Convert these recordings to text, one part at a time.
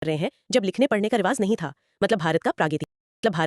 रहे हैं जब लिखने पढ़ने का रिवाज नहीं था। मतलब भारत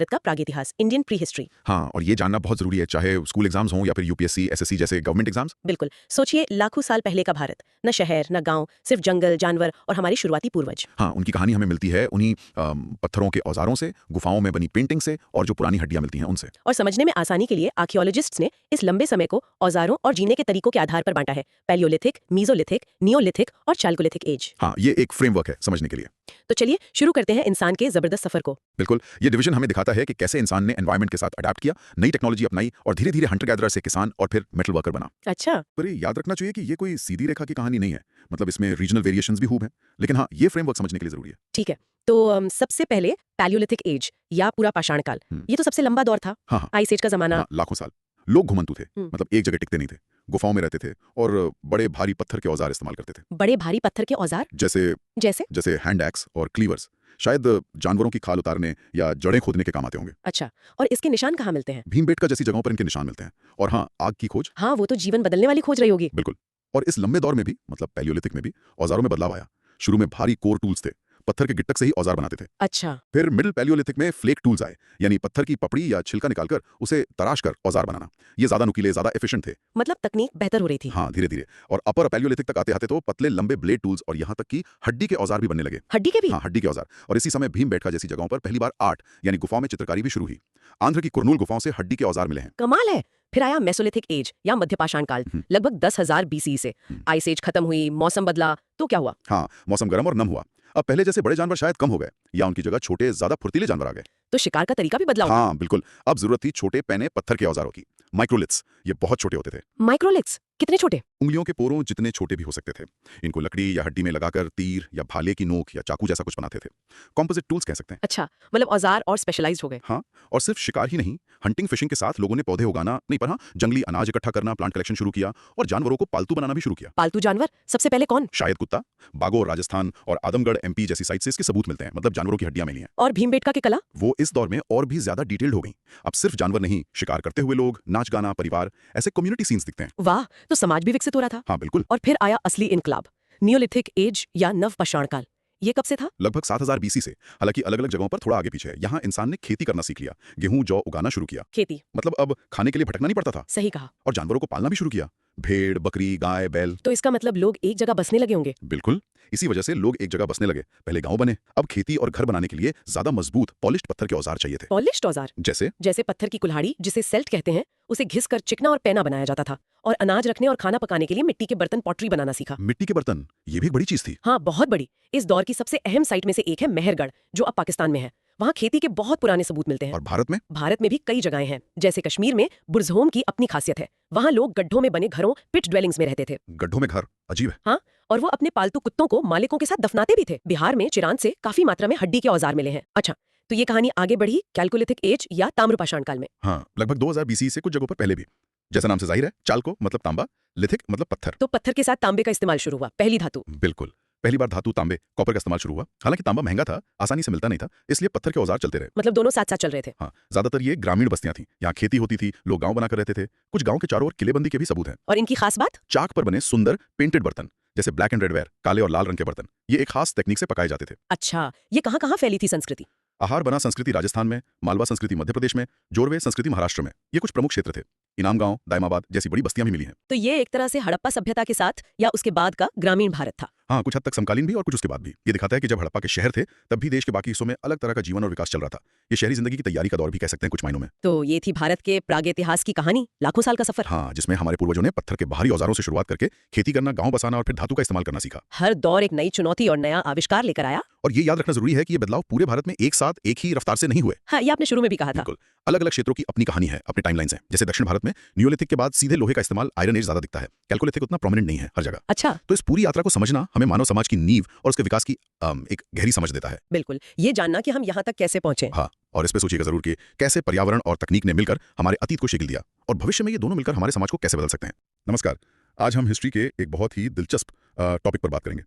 का प्रागैतिहास, इंडियन प्री हिस्ट्री। हाँ, और ये जानना बहुत जरूरी है, चाहे स्कूल एग्जाम्स हों या फिर यूपीएससी, एसएससी जैसे गवर्नमेंट एग्जाम्स। बिल्कुल, सोचिए लाखों साल पहले का भारत, न शहर न गांव, सिर्फ जंगल, जानवर और हमारे शुरुआती पूर्वज। हाँ, उनकी कहानी हमें मिलती है उन्हीं पत्थरों के औजारों से, गुफाओं में बनी पेंटिंग से और जो पुरानी हड्डियां मिलती हैं उनसे। और समझने में आसानी के लिए आर्कियोलॉजिस्ट्स ने इस लंबे समय को औजारों और जीने के तरीकों के आधार पर बांटा है। पैलियोलिथिक, मीजोलिथिक, नियोलिथिक और चाल्कोलिथिक एज। हाँ, ये एक फ्रेमवर्क है समझने के लिए। तो चलिए शुरू करते हैं इंसान के जबरदस्त सफर को। बिल्कुल, ये डिवीजन हमें दिखाता है कि कैसे इंसान ने एनवायरनमेंट के साथ अडेप्ट किया, नई टेक्नोलॉजी अपनाई और धीरे धीरे हंटर गैदरर से किसान और फिर मेटल वर्कर बना। अच्छा। पर ये याद रखना चाहिए कि ये कोई सीधी रेखा की कहानी नहीं है, मतलब इसमें रीजनल वेरिएशंस भी खूब हैं, लेकिन हाँ, ये फ्रेमवर्क समझने के लिए जरूरी है। ठीक है, तो सबसे पहले पैलियोलिथिक एज या पूरा पाषाण काल, ये तो सबसे लंबा दौर था। हाँ हाँ आइस एज का जमाना। हाँ, लाखों साल लोग घुमंतु थे, हम्म। मतलब एक जगह टिकते नहीं थे, गुफाओं में रहते थे और बड़े भारी पत्थर के औजार इस्तेमाल करते थे। बड़े भारी पत्थर के औजार जैसे जैसे? जैसे हैंड एक्स और क्लीवर्स, शायद जानवरों की खाल उतारने या जड़ें खोदने के काम आते होंगे। अच्छा, और इसके निशान कहाँ मिलते हैं? भीमबेटका जैसी जगहों पर इनके निशान मिलते हैं। और हाँ, आग की खोज। हाँ, वो तो जीवन बदलने वाली खोज रही होगी। बिल्कुल। और इस लंबे दौर में भी, मतलब पैलियोलिथिक में भी औजारों में बदलाव आया। शुरू में भारी कोर टूल्स थे, पत्थर के गिट्टक से ही औजार बनाते थे। अच्छा। फिर मिडिल पैलियोलिथिक में फ्लेक टूल्स आए, यानी पत्थर की पपड़ी या छिलका निकालकर उसे तराश कर औजार बनाना। ये ज्यादा नुकीले, ज्यादा एफिशिएंट थे। मतलब तकनीक बेहतर हो रही थी। हाँ, धीरे धीरे। और अपर पैलियोलिथिक तक आते आते तो पतले लंबे ब्लेड टूल्स और यहाँ तक कि हड्डी के औजार भी बनने लगे। हड्डी के भी? हाँ, हड्डी के औजार। और इसी समय भीमबेटका जैसी जगहों पर पहली बार आर्ट यानी गुफाओं में चित्रकारी भी शुरू हुई। आंध्र की कुरनूल गुफाओं से हड्डी के औजार मिले हैं। कमाल है। फिर आया मेसोलिथिक एज या मध्य पाषाण काल, लगभग 10,000 बीसी से। आइस एज खत्म हुई, मौसम बदला, तो क्या हुआ? हाँ, मौसम गर्म और नम हुआ। अब पहले जैसे बड़े जानवर शायद कम हो गए, या उनकी जगह छोटे, ज्यादा फुर्तीले जानवर आ गए। तो शिकार का तरीका भी बदला होगा। हाँ बिल्कुल, अब जरूरत थी छोटे पैने पत्थर के औजारों की, माइक्रोलिथ्स। ये बहुत छोटे होते थे, माइक्रोलिथ्स कितने छोटे? उंगलियों के पोरों जितने छोटे भी हो सकते थे। इनको लकड़ी या हड्डी में लगाकर तीर या भाले की नोक या चाकू जैसा कुछ बनाते थे। कॉम्पोजिट टूल्स कह सकते हैं। अच्छा, मतलब औजार और स्पेशलाइज्ड हो गए। हाँ, और सिर्फ शिकार ही नहीं, हंटिंग फिशिंग के साथ लोगों ने पौधे उगाना नहीं, पर हाँ, जंगली अनाज इकट्ठा करना, प्लांट कलेक्शन शुरू किया और जानवरों को पालतू बनाना भी शुरू किया। पालतू जानवर सबसे पहले कौन? शायद कुत्ता। बागोर राजस्थान और आदमगढ़ एमपी जैसी साइट से इसके सबूत मिलते हैं, मतलब जानवरों की हड्डियां मिली हैं। और भीमबेटका की कला? वो इस दौर में और भी ज्यादा डिटेल्ड हो गई। अब सिर्फ जानवर नहीं, शिकार करते हुए लोग, नाच गाना, परिवार, ऐसे कम्युनिटी सीन्स दिखते हैं। वाह, तो समाज भी विकसित हो रहा था। हाँ बिल्कुल। और फिर आया असली इनकलाब, नियोलिथिक एज या नव पाषाण काल। ये कब से था? लगभग 7000 बीसी से, हालांकि अलग अलग जगहों पर थोड़ा आगे पीछे है। यहाँ इंसान ने खेती करना सीख लिया, गेहूं जौ उगाना शुरू किया। खेती? मतलब अब खाने के लिए भटकना नहीं पड़ता था। सही कहा। और जानवरों को पालना भी शुरू किया, भेड़, बकरी, गाय, बैल। तो इसका मतलब लोग एक जगह बसने लगे होंगे। बिल्कुल, इसी वजह से लोग एक जगह बसने लगे। पहले गांव बने। अब खेती और घर बनाने के लिए ज्यादा मजबूत पॉलिश्ड पत्थर के औजार चाहिए थे। पॉलिश्ड औजार? जैसे पत्थर की कुल्हाड़ी, जिसे सेल्ट कहते हैं, उसे घिसकर चिकना और पैना बनाया जाता था। और अनाज रखने और खाना पकाने के लिए मिट्टी के बर्तन, पॉटरी बनाना सीखा। मिट्टी के बर्तन, ये भी एक बड़ी चीज थी। हाँ, बहुत बड़ी। इस दौर की सबसे अहम साइट में से एक है मेहरगढ़, जो अब पाकिस्तान में है। वहाँ खेती के बहुत पुराने सबूत मिलते हैं। और भारत में? भारत में भी कई जगहें हैं। जैसे कश्मीर में बुर्जहोम की अपनी खासियत है। वहाँ लोग गड्ढों में बने घरों, पिट ड्वेलिंग्स में रहते थे। गड्ढों में घर, अजीब है। हाँ, और वो अपने पालतू कुत्तों को मालिकों के साथ दफनाते भी थे। बिहार में चिरान से काफी मात्रा में हड्डी के औजार मिले हैं। अच्छा, तो ये कहानी आगे बढ़ी कैल्कोलिथिक एज या ताम्रपाषाण काल में। हाँ, लगभग 2000 बीसी से कुछ जगहों पर पहले भी। जैसा नाम से जाहिर है, चालको मतलब तांबा, लिथिक मतलब पत्थर। तो पत्थर के साथ तांबे का इस्तेमाल शुरू हुआ, पहली धातु। बिल्कुल, पहली बार धातु तांबे, कॉपर का इस्तेमाल शुरू हुआ। हालांकि तांबा महंगा था, आसानी से मिलता नहीं था, इसलिए पत्थर के औजार चलते रहे। मतलब दोनों साथ साथ चल रहे थे। हाँ, ज्यादातर ये ग्रामीण बस्तियां थी, यहाँ खेती होती थी, लोग गांव बनाकर रहते थे। कुछ गांव के चारों ओर किलेबंदी के भी सबूत हैं। और इनकी खास बात? चाक पर बने सुंदर पेंटेड बर्तन, जैसे ब्लैक एंड रेड वेयर, काले और लाल रंग के बर्तन, ये एक खास टेक्निक से पकाए जाते थे। अच्छा, ये कहाँ कहाँ फैली थी संस्कृति? आहार बना संस्कृति राजस्थान में, मालवा संस्कृति मध्य प्रदेश में, जोरवे संस्कृति महाराष्ट्र में, ये कुछ प्रमुख क्षेत्र थे। इनाम गांव, दायमाबाद जैसी बड़ी बस्तियां भी मिली हैं। तो ये एक तरह से हड़प्पा सभ्यता के साथ या उसके बाद का ग्रामीण भारत था। हाँ, कुछ हद तक समकालीन भी और कुछ उसके बाद भी। ये दिखाता है कि जब हड़प्पा के शहर थे, तब भी देश के बाकी हिस्सों में अलग तरह का जीवन और विकास चल रहा था। ये शहरी जिंदगी की तैयारी का दौर भी कह सकते हैं कुछ मायनों में। तो ये थी भारत के प्रागैतिहास की कहानी, लाखों साल का सफर। हाँ, जिसमें हमारे पूर्वजों ने पत्थर के बाहरी औजारों से शुरुआत करके खेती करना, गांव बसाना और फिर धातु का इस्तेमाल करना सीखा। हर दौर एक नई चुनौती और नया आविष्कार लेकर आया। और ये याद रखना जरूरी है कि ये बदलाव पूरे भारत में एक साथ एक ही रफ्तार से नहीं हुए। हाँ, ये आपने शुरू में भी कहा था। बिल्कुल, अलग अलग क्षेत्रों की अपनी कहानी है, अपने टाइमलाइंस हैं। जैसे दक्षिण भारत में नियोलिथिक के बाद सीधे लोहे का इस्तेमाल, आयरन एज ज्यादा दिखता है। कैल्कोलिथिक उतना प्रोमिनेंट नहीं है हर जगह। अच्छा, तो इस पूरी यात्रा को समझना हमें मानव समाज की नींव और उसके विकास की एक गहरी समझ देता है। बिल्कुल, ये जानना कि हम यहाँ तक कैसे पहुंचे। हाँ, और इस पे सोचिएगा जरूर कि कैसे पर्यावरण और तकनीक ने मिलकर हमारे अतीत को शिकल दिया और भविष्य में ये दोनों मिलकर हमारे समाज को कैसे बदल सकते हैं। नमस्कार, आज हम हिस्ट्री के एक बहुत ही दिलचस्प टॉपिक पर बात करेंगे।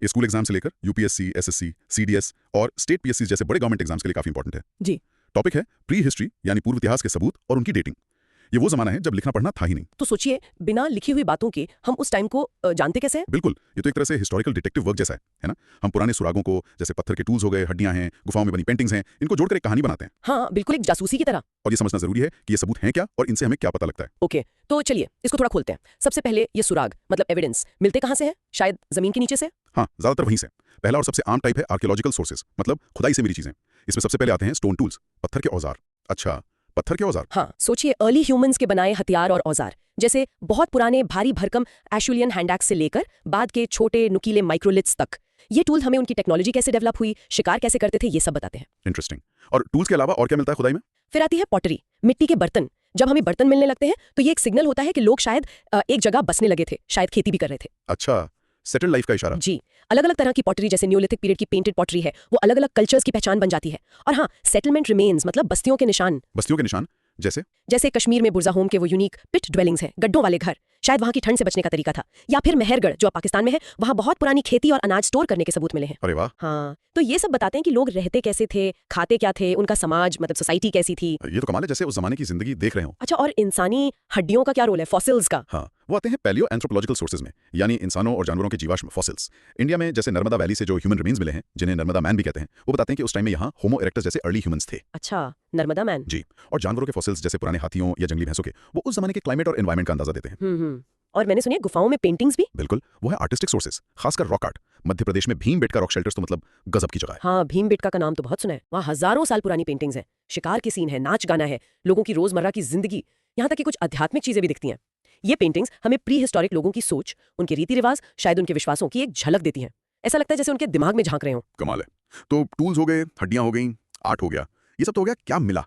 ये स्कूल एग्जाम से लेकर यूपीएससी, एसएससी, सीडीएस और स्टेट पीएससी जैसे बड़े गवर्नमेंट एग्जाम्स के लिए काफी इंपॉर्टेंट है। जी। टॉपिक है प्री हिस्ट्री, यानी पूर्व इतिहास के सबूत और उनकी डेटिंग। ये वो जमाना है जब लिखना पढ़ना था ही नहीं। तो सोचिए, बिना लिखी हुई बातों के हम उस टाइम को जानते कैसे हैं? बिल्कुल, ये तो एक तरह से हिस्टोरिकल डिटेक्टिव वर्क जैसा है ना? हम पुराने सुरागों को, जैसे पत्थर के टूल्स हो गए, हड्डियां हैं, गुफाओं में बनी पेंटिंग्स हैं, इनको जोड़कर एक कहानी बनाते हैं। हाँ, बिल्कुल एक जासूसी की तरह। और ये समझना जरूरी है कि ये सबूत हैं क्या और इनसे हमें क्या पता लगता है। ओके, तो चलिए इसको थोड़ा खोलते हैं। सबसे पहले ये सुराग मतलब एविडेंस मिलते कहाँ से हैं? शायद जमीन के नीचे से? हाँ, ज्यादातर वहीं से। पहला और सबसे आम टाइप है आर्कियोलॉजिकल सोर्सेज, मतलब खुदाई से मिली चीजें। इसमें सबसे पहले आते हैं स्टोन टूल्स, पत्थर के औजार। अच्छा, पत्थर के औजार। हाँ, सोचिए अर्ली ह्यूमंस के बनाए हथियार और औजार, जैसे बहुत पुराने भारी भरकम एशुलियन हैंडएक्स से लेकर बाद के छोटे नुकीले माइक्रोलिथ्स तक। ये टूल हमें उनकी टेक्नोलॉजी कैसे डेवलप हुई, शिकार कैसे करते थे, ये सब बताते हैं। इंटरेस्टिंग। और टूल्स के अलावा और क्या मिलता है खुदाई में? फिर आती है पॉटरी, मिट्टी के बर्तन। जब हमें बर्तन मिलने लगते हैं तो ये एक सिग्नल होता है कि लोग शायद एक जगह बसने लगे थे, शायद खेती भी कर रहे थे। अच्छा, सेटल्ड लाइफ का इशारा। जी, अलग अलग तरह की पॉटरी जैसे न्योलिथिक पीरियड की पेंटेड पॉटरी है, वो अलग अलग कल्चर्स की पहचान बन जाती है। और हाँ, सेटलमेंट रिमेन्स मतलब बस्तियों के निशान। बस्तियों के निशान जैसे कश्मीर में बुरजा होम के वो यूनिक पिट ड्वेलिंग्स हैं, गड्ढों वाले घर, शायद वहाँ की ठंड से बचने का तरीका था। या फिर मेहरगढ़ जो पाकिस्तान में है, वहाँ बहुत पुरानी खेती और अनाज स्टोर करने के सबूत मिले हैं। अरे वाह। हाँ, तो ये सब बताते हैं कि लोग रहते कैसे थे, खाते क्या थे, उनका समाज मतलब सोसाइटी कैसी थी। ये तो कमाल है, जैसे उस जमाने की जिंदगी देख रहे हो। अच्छा, और इंसानी हड्डियों का क्या रोल है, फॉसिल्स का? हाँ, वो आते हैं पैलियो एंथ्रोपोलॉजिकल सोर्सेज में, यानी इंसानों और जानवरों के जीवाश्म फॉसिल्स। इंडिया में जैसे नर्मदा वैली से जो ह्यूमन रिमेन्स मिले हैं, जिन्हें नर्मदा मैन भी कहते हैं, वो बताते हैं कि उस टाइम में यहाँ होमो इरेक्टस जैसे अर्ली ह्यूमंस थे। अच्छा, नर्मदा मैन। जी, और जानवरों के फॉसिल्स जैसे पुराने हाथियों या जंगली भैंसों के, वो उस जमाने के क्लाइमेट और एनवायरमेंट का अंदाजा देते हैं। और मैंने सुनी है गुफाओं में पेंटिंग्स भी। बिल्कुल, वो है आर्टिस्टिक सोर्सेज, खासकर रॉक आर्ट। मध्य प्रदेश में भीमबेटका रॉक शेल्टर्स तो मतलब गजब की जगह है। हाँ, भीमबेटका का नाम तो बहुत सुना है। वहाँ हजारों साल पुरानी पेंटिंग्स हैं, शिकार के सीन है, नाच गाना है, लोगों की रोजमर्रा की जिंदगी, यहाँ तक कि कुछ आध्यात्मिक चीजें भी दिखती हैं। ये पेंटिंग्स हमें प्री हिस्टोरिक लोगों की सोच, उनके रीति रिवाज, शायद उनके विश्वासों की एक झलक देती हैं। ऐसा लगता है जैसे उनके दिमाग में झांक रहे हो। कमाल है। तो टूल्स हो गए, हड्डियां हो गई, आर्ट हो गया, ये सब तो हो गया, क्या मिला?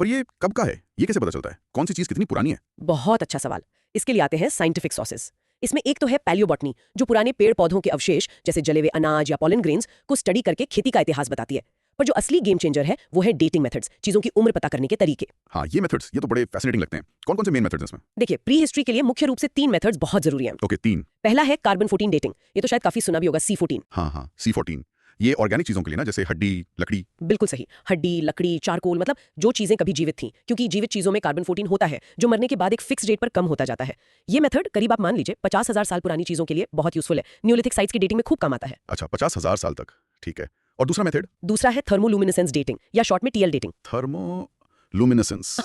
पर ये कब का है, ये कैसे पता चलता है? कौन सी चीज कितनी पुरानी है? बहुत अच्छा सवाल। इसके लिए आते हैं साइंटिफिक सोर्सेज। इसमें एक तो है पैलियोबॉटनी, जो पुराने पेड़ पौधों के अवशेष जैसे जले हुए अनाज या पॉलन ग्रेन्स को स्टडी करके खेती का इतिहास बताती है। पर जो असली गेम चेंजर है वो है डेटिंग मेथड्स, चीजों की उम्र पता करने के तरीके। हाँ, ये मेथड्स ये तो बड़े फैसिनेटिंग लगते हैं। कौन कौन से मेन मेथड्स हैं इसमें? देखिए, प्री हिस्ट्री के लिए मुख्य रूप से 3 मेथड्स बहुत जरूरी हैं। ओके, 3। पहला है कार्बन 14 डेटिंग, ये तो शायद काफी सुना भी होगा, C14। हाँ, C14। ये ऑर्गेनिक चीजों के लिए ना, जैसे हड्डी, लकड़ी। बिल्कुल सही, हड्डी, लकड़ी, चारकोल, मतलब जो चीजें कभी जीवित थीं, क्योंकि जीवित चीजों में कार्बन 14 होता है जो मरने के बाद एक फिक्स रेट पर कम होता जाता है। ये मेथड करीब आप मान लीजिए 50,000 साल पुरानी चीजों के लिए बहुत यूजफुल है। न्योलिथिक साइट्स की डेटिंग में खूब काम आता है। अच्छा, 50,000 साल तक, ठीक है। और दूसरा मेथड? दूसरा है थर्मोलुमिनेसेंस डेटिंग या शॉर्ट में TL डेटिंग। थर्मोलुमिनेसेंस,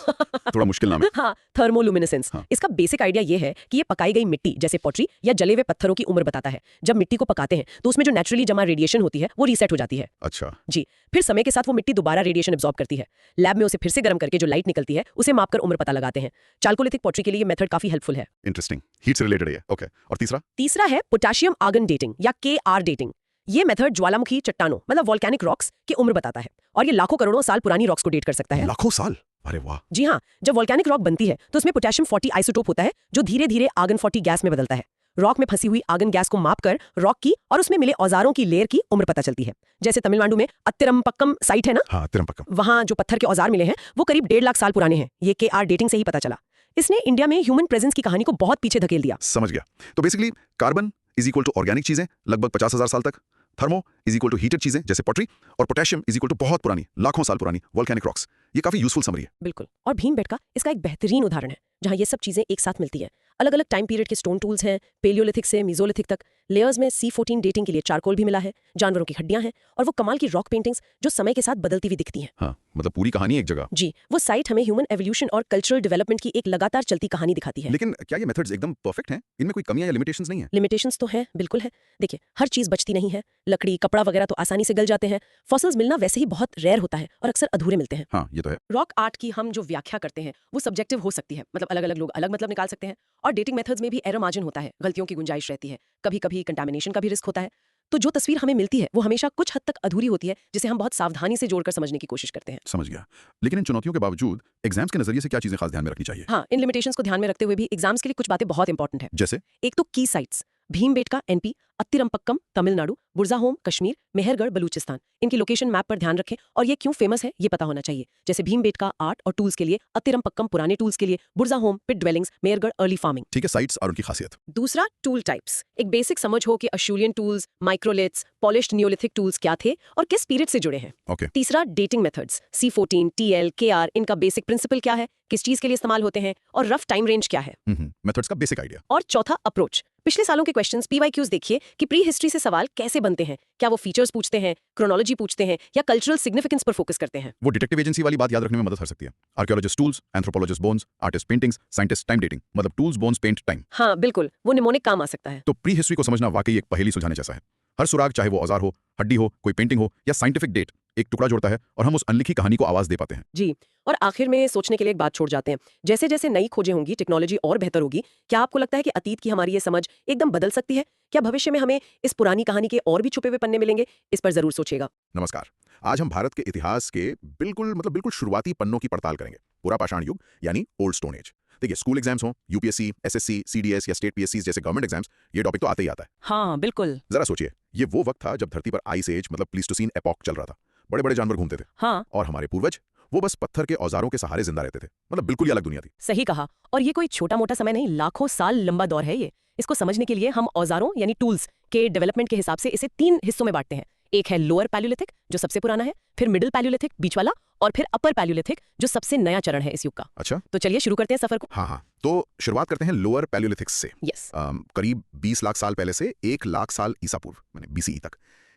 थोड़ा मुश्किल नाम है। हाँ, थर्मोलुमिनेसेंस। हाँ। इसका बेसिक आइडिया ये है कि ये पकाई गई मिट्टी जैसे पॉटरी या जले हुए पत्थरों की उम्र बताता है। जब मिट्टी को पकाते हैं तो उसमें जो नेचुरली जमा रेडिएशन होती है वो रीसेट हो जाती है। अच्छा जी, फिर समय के साथ वो मिट्टी दोबारा रेडिएशन एब्जॉर्ब करती है। लैब में उसे फिर से गर्म करके जो लाइट निकलती है उसे मापकर उम्र पता लगाते हैं। चाल्कोलिथिक पॉटरी के लिए ये मेथड काफी हेल्पफुल है। इंटरेस्टिंग, हीट से रिलेटेड है। ओके, और तीसरा है पोटेशियम आर्गन डेटिंग या KR डेटिंग। ये मेथड ज्वालामुखी चट्टानों मतलब वोल्केनिक रॉक्स की उम्र बताता है और ये लाखों करोड़ों साल पुरानी रॉक्स को डेट कर सकता है। लाखों साल? अरे वाह। जी हाँ, जब वोल्केनिक रॉक बनती है तो उसमें पोटेशियम 40 आइसोटोप होता है जो धीरे धीरे आर्गन 40 गैस में बदलता है। रॉक में फंसी हुई आर्गन गैस को मापकर रॉक की और उसमें मिले औजारों की लेयर की उम्र पता चलती है। जैसे तमिलनाडु में अत्तिरम्पक्कम साइट है ना, हाँ, तिरम्पक्कम। वहाँ जो पत्थर के औजार मिले हैं वो करीब 1.5 लाख साल पुराने हैं। ये KR डेटिंग से ही पता चला। इसने इंडिया में ह्यूमन प्रेजेंस की कहानी को बहुत पीछे धकेल दिया। समझ गया। तो basically carbon is equal to organic चीजें लगभग 50,000 साल तक, thermo is equal to heated चीजें जैसे पॉटरी, और पोटेशियम इज इक्वल टू बहुत पुरानी लाखों साल पुरानी वोल्केनिक रॉक्स। ये काफी यूजफुल समरी है। बिल्कुल, और भीमबेटका इसका एक बेहतरीन उदाहरण है जहाँ ये सब चीजें एक साथ मिलती हैं। अलग अलग टाइम पीरियड के स्टोन टूल्स हैं, पेलियोलिथिक से मीजोलिथिक तक। लेयर्स में C14 डेटिंग के लिए चारकोल भी मिला है, जानवरों की हड्डियां हैं और वो कमाल की रॉक पेंटिंग्स जो समय के साथ बदलती हुई दिखती हैं। हाँ, मतलब पूरी कहानी एक जगह। जी, वो साइट हमें ह्यूमन एवोल्यूशन और कल्चरल डेवलपमेंट की एक लगातार चलती कहानी दिखाती है। लेकिन क्या ये मेथड्स एकदम परफेक्ट हैं? इनमें कोई कमियां या लिमिटेशंस नहीं है? लिमिटेशंस तो हैं, बिल्कुल है। देखिए, हर चीज बचती नहीं है। लकड़ी, कपड़ा वगैरह तो आसानी से गल जाते हैं। फॉसिल्स मिलना वैसे ही बहुत रेयर होता है और अक्सर अधूरे मिलते हैं। हाँ, ये तो है। रॉक आर्ट की हम जो व्याख्या करते हैं वो सब्जेक्टिव हो सकती है, मतलब अलग अलग लोग अलग मतलब निकाल सकते हैं। और डेटिंग मेथड्स में भी एरर मार्जिन होता है, गलतियों की गुंजाइश रहती है, कभी कभी कंटामिनेशन का भी रिस्क होता है। तो जो तस्वीर हमें मिलती है वो हमेशा कुछ हद तक अधूरी होती है, जिसे हम बहुत सावधानी से जोड़कर समझने की कोशिश करते हैं। समझ गया। लेकिन इन चुनौतियों के बावजूद एग्जाम्स के नजरिए से क्या चीजें खास ध्यान में रखनी चाहिए? हाँ, इन लिमिटेशंस को ध्यान में रखते हुए भी एग्जाम्स के लिए कुछ बातें बहुत इंपॉर्टेंट है। जैसे? एक तो की साइट्स, भीमबेटका एनपी, अत्तिरंपक्कम तमिलनाडु, बुरज़ाहोम कश्मीर, मेहरगढ़ बलूचिस्तान। इनकी लोकेशन मैप पर ध्यान रखें और ये क्यों फेमस है ये पता होना चाहिए। जैसे भीमबेटका आर्ट और टूल्स के लिए, अत्तिरंपक्कम पुराने टूल्स के लिए, बुरज़ाहोम पिट ड्वेलिंग्स, मेहरगढ़ अर्ली फार्मिंग। ठीक है, साइट्स और उनकी खासियत। दूसरा, टूल टाइप्स। एक बेसिक समझ हो कि Acheulian tools, microliths, polished neolithic tools क्या थे और किस पीरियड से जुड़े हैं। ओके। तीसरा, dating methods, C14, TL, KR, इनका बेसिक प्रिंसिपल क्या है, किस चीज के लिए इस्तेमाल होते हैं और रफ टाइम रेंज क्या है। मेथड्स का बेसिक आइडिया। और चौथा, अप्रोच। पिछले सालों के क्वेश्चंस PYQs देखिए कि प्री हिस्ट्री से सवाल कैसे बनते हैं। क्या वो फीचर्स पूछते हैं, क्रोनोलॉजी पूछते हैं या कल्चरल सिग्निफिकेंस पर फोकस करते हैं। वो डिटेक्टिव एजेंसी वाली बात याद रखने में मदद कर सकती है। Archaeologist tools, anthropologist bones, artist paintings, scientist time dating, मतलब टूल्स बोन्स पेंट टाइम। हाँ बिल्कुल, वो निमोनिक काम आ सकता है। तो प्री हिस्ट्री को समझना वाकई एक पहेली सुलझाने जैसा है। हर सुराग, चाहे वो औजार हो, हड्डी हो, कोई पेंटिंग हो या साइंटिफिक डेट, एक टुकड़ा जोड़ता है और हम उस अनलिखी कहानी को आवाज दे पाते हैं। जी, और आखिर में सोचने के लिए एक बात छोड़ जाते हैं। जैसे जैसे नई खोजें होंगी, टेक्नोलॉजी और बेहतर होगी, क्या आपको लगता है कि अतीत की हमारी ये समझ एकदम बदल सकती है? क्या भविष्य में हमें इस पुरानी कहानी के और भी छुपे हुए पन्ने मिलेंगे? इस पर जरूर सोचिएगा। नमस्कार। आज हम भारत के इतिहास के बिल्कुल शुरुआती पन्नों की पड़ताल करेंगे। पूरा पाषाण युग यानी ओल्ड स्टोन एज। देखिए, स्कूल एग्जाम्स हो, यूपीएससी, एसएससी, सीडीएस या स्टेट पीएससी जैसे गवर्नमेंट एग्जाम्स, ये टॉपिक तो आते ही आता है। हाँ बिल्कुल। जरा सोचिए, ये वो वक्त था जब धरती पर आइस एज मतलब प्लीस्टोसीन एपॉक चल रहा था। बड़े बड़े जानवर घूमते थे। हाँ, और हमारे पूर्वज, वो बस पत्थर के औजारों के सहारे जिंदा रहते थे। मतलब बिल्कुल ही अलग दुनिया थी। सही कहा। और ये कोई छोटा मोटा समय नहीं, लाखों साल लंबा दौर है ये। इसको समझने के लिए हम औजारों यानी टूल्स के डेवलपमेंट के हिसाब से इसे 3 हिस्सों में बांटते हैं। एक है लोअर पैलियोलिथिक, जो सबसे पुराना है, फिर मिडिल पैलियोलिथिक, बीच वाला, और फिर अपर पैलियोलिथिक, जो सबसे नया चरण है इस युग का। अच्छा, तो चलिए शुरू करते हैं सफर को। हाँ, तो शुरुआत करते हैं लोअर पैलियोलिथिक से। यस। करीब 20 लाख साल पहले से 1 लाख साल ईसा पूर्व, माने BCE तक।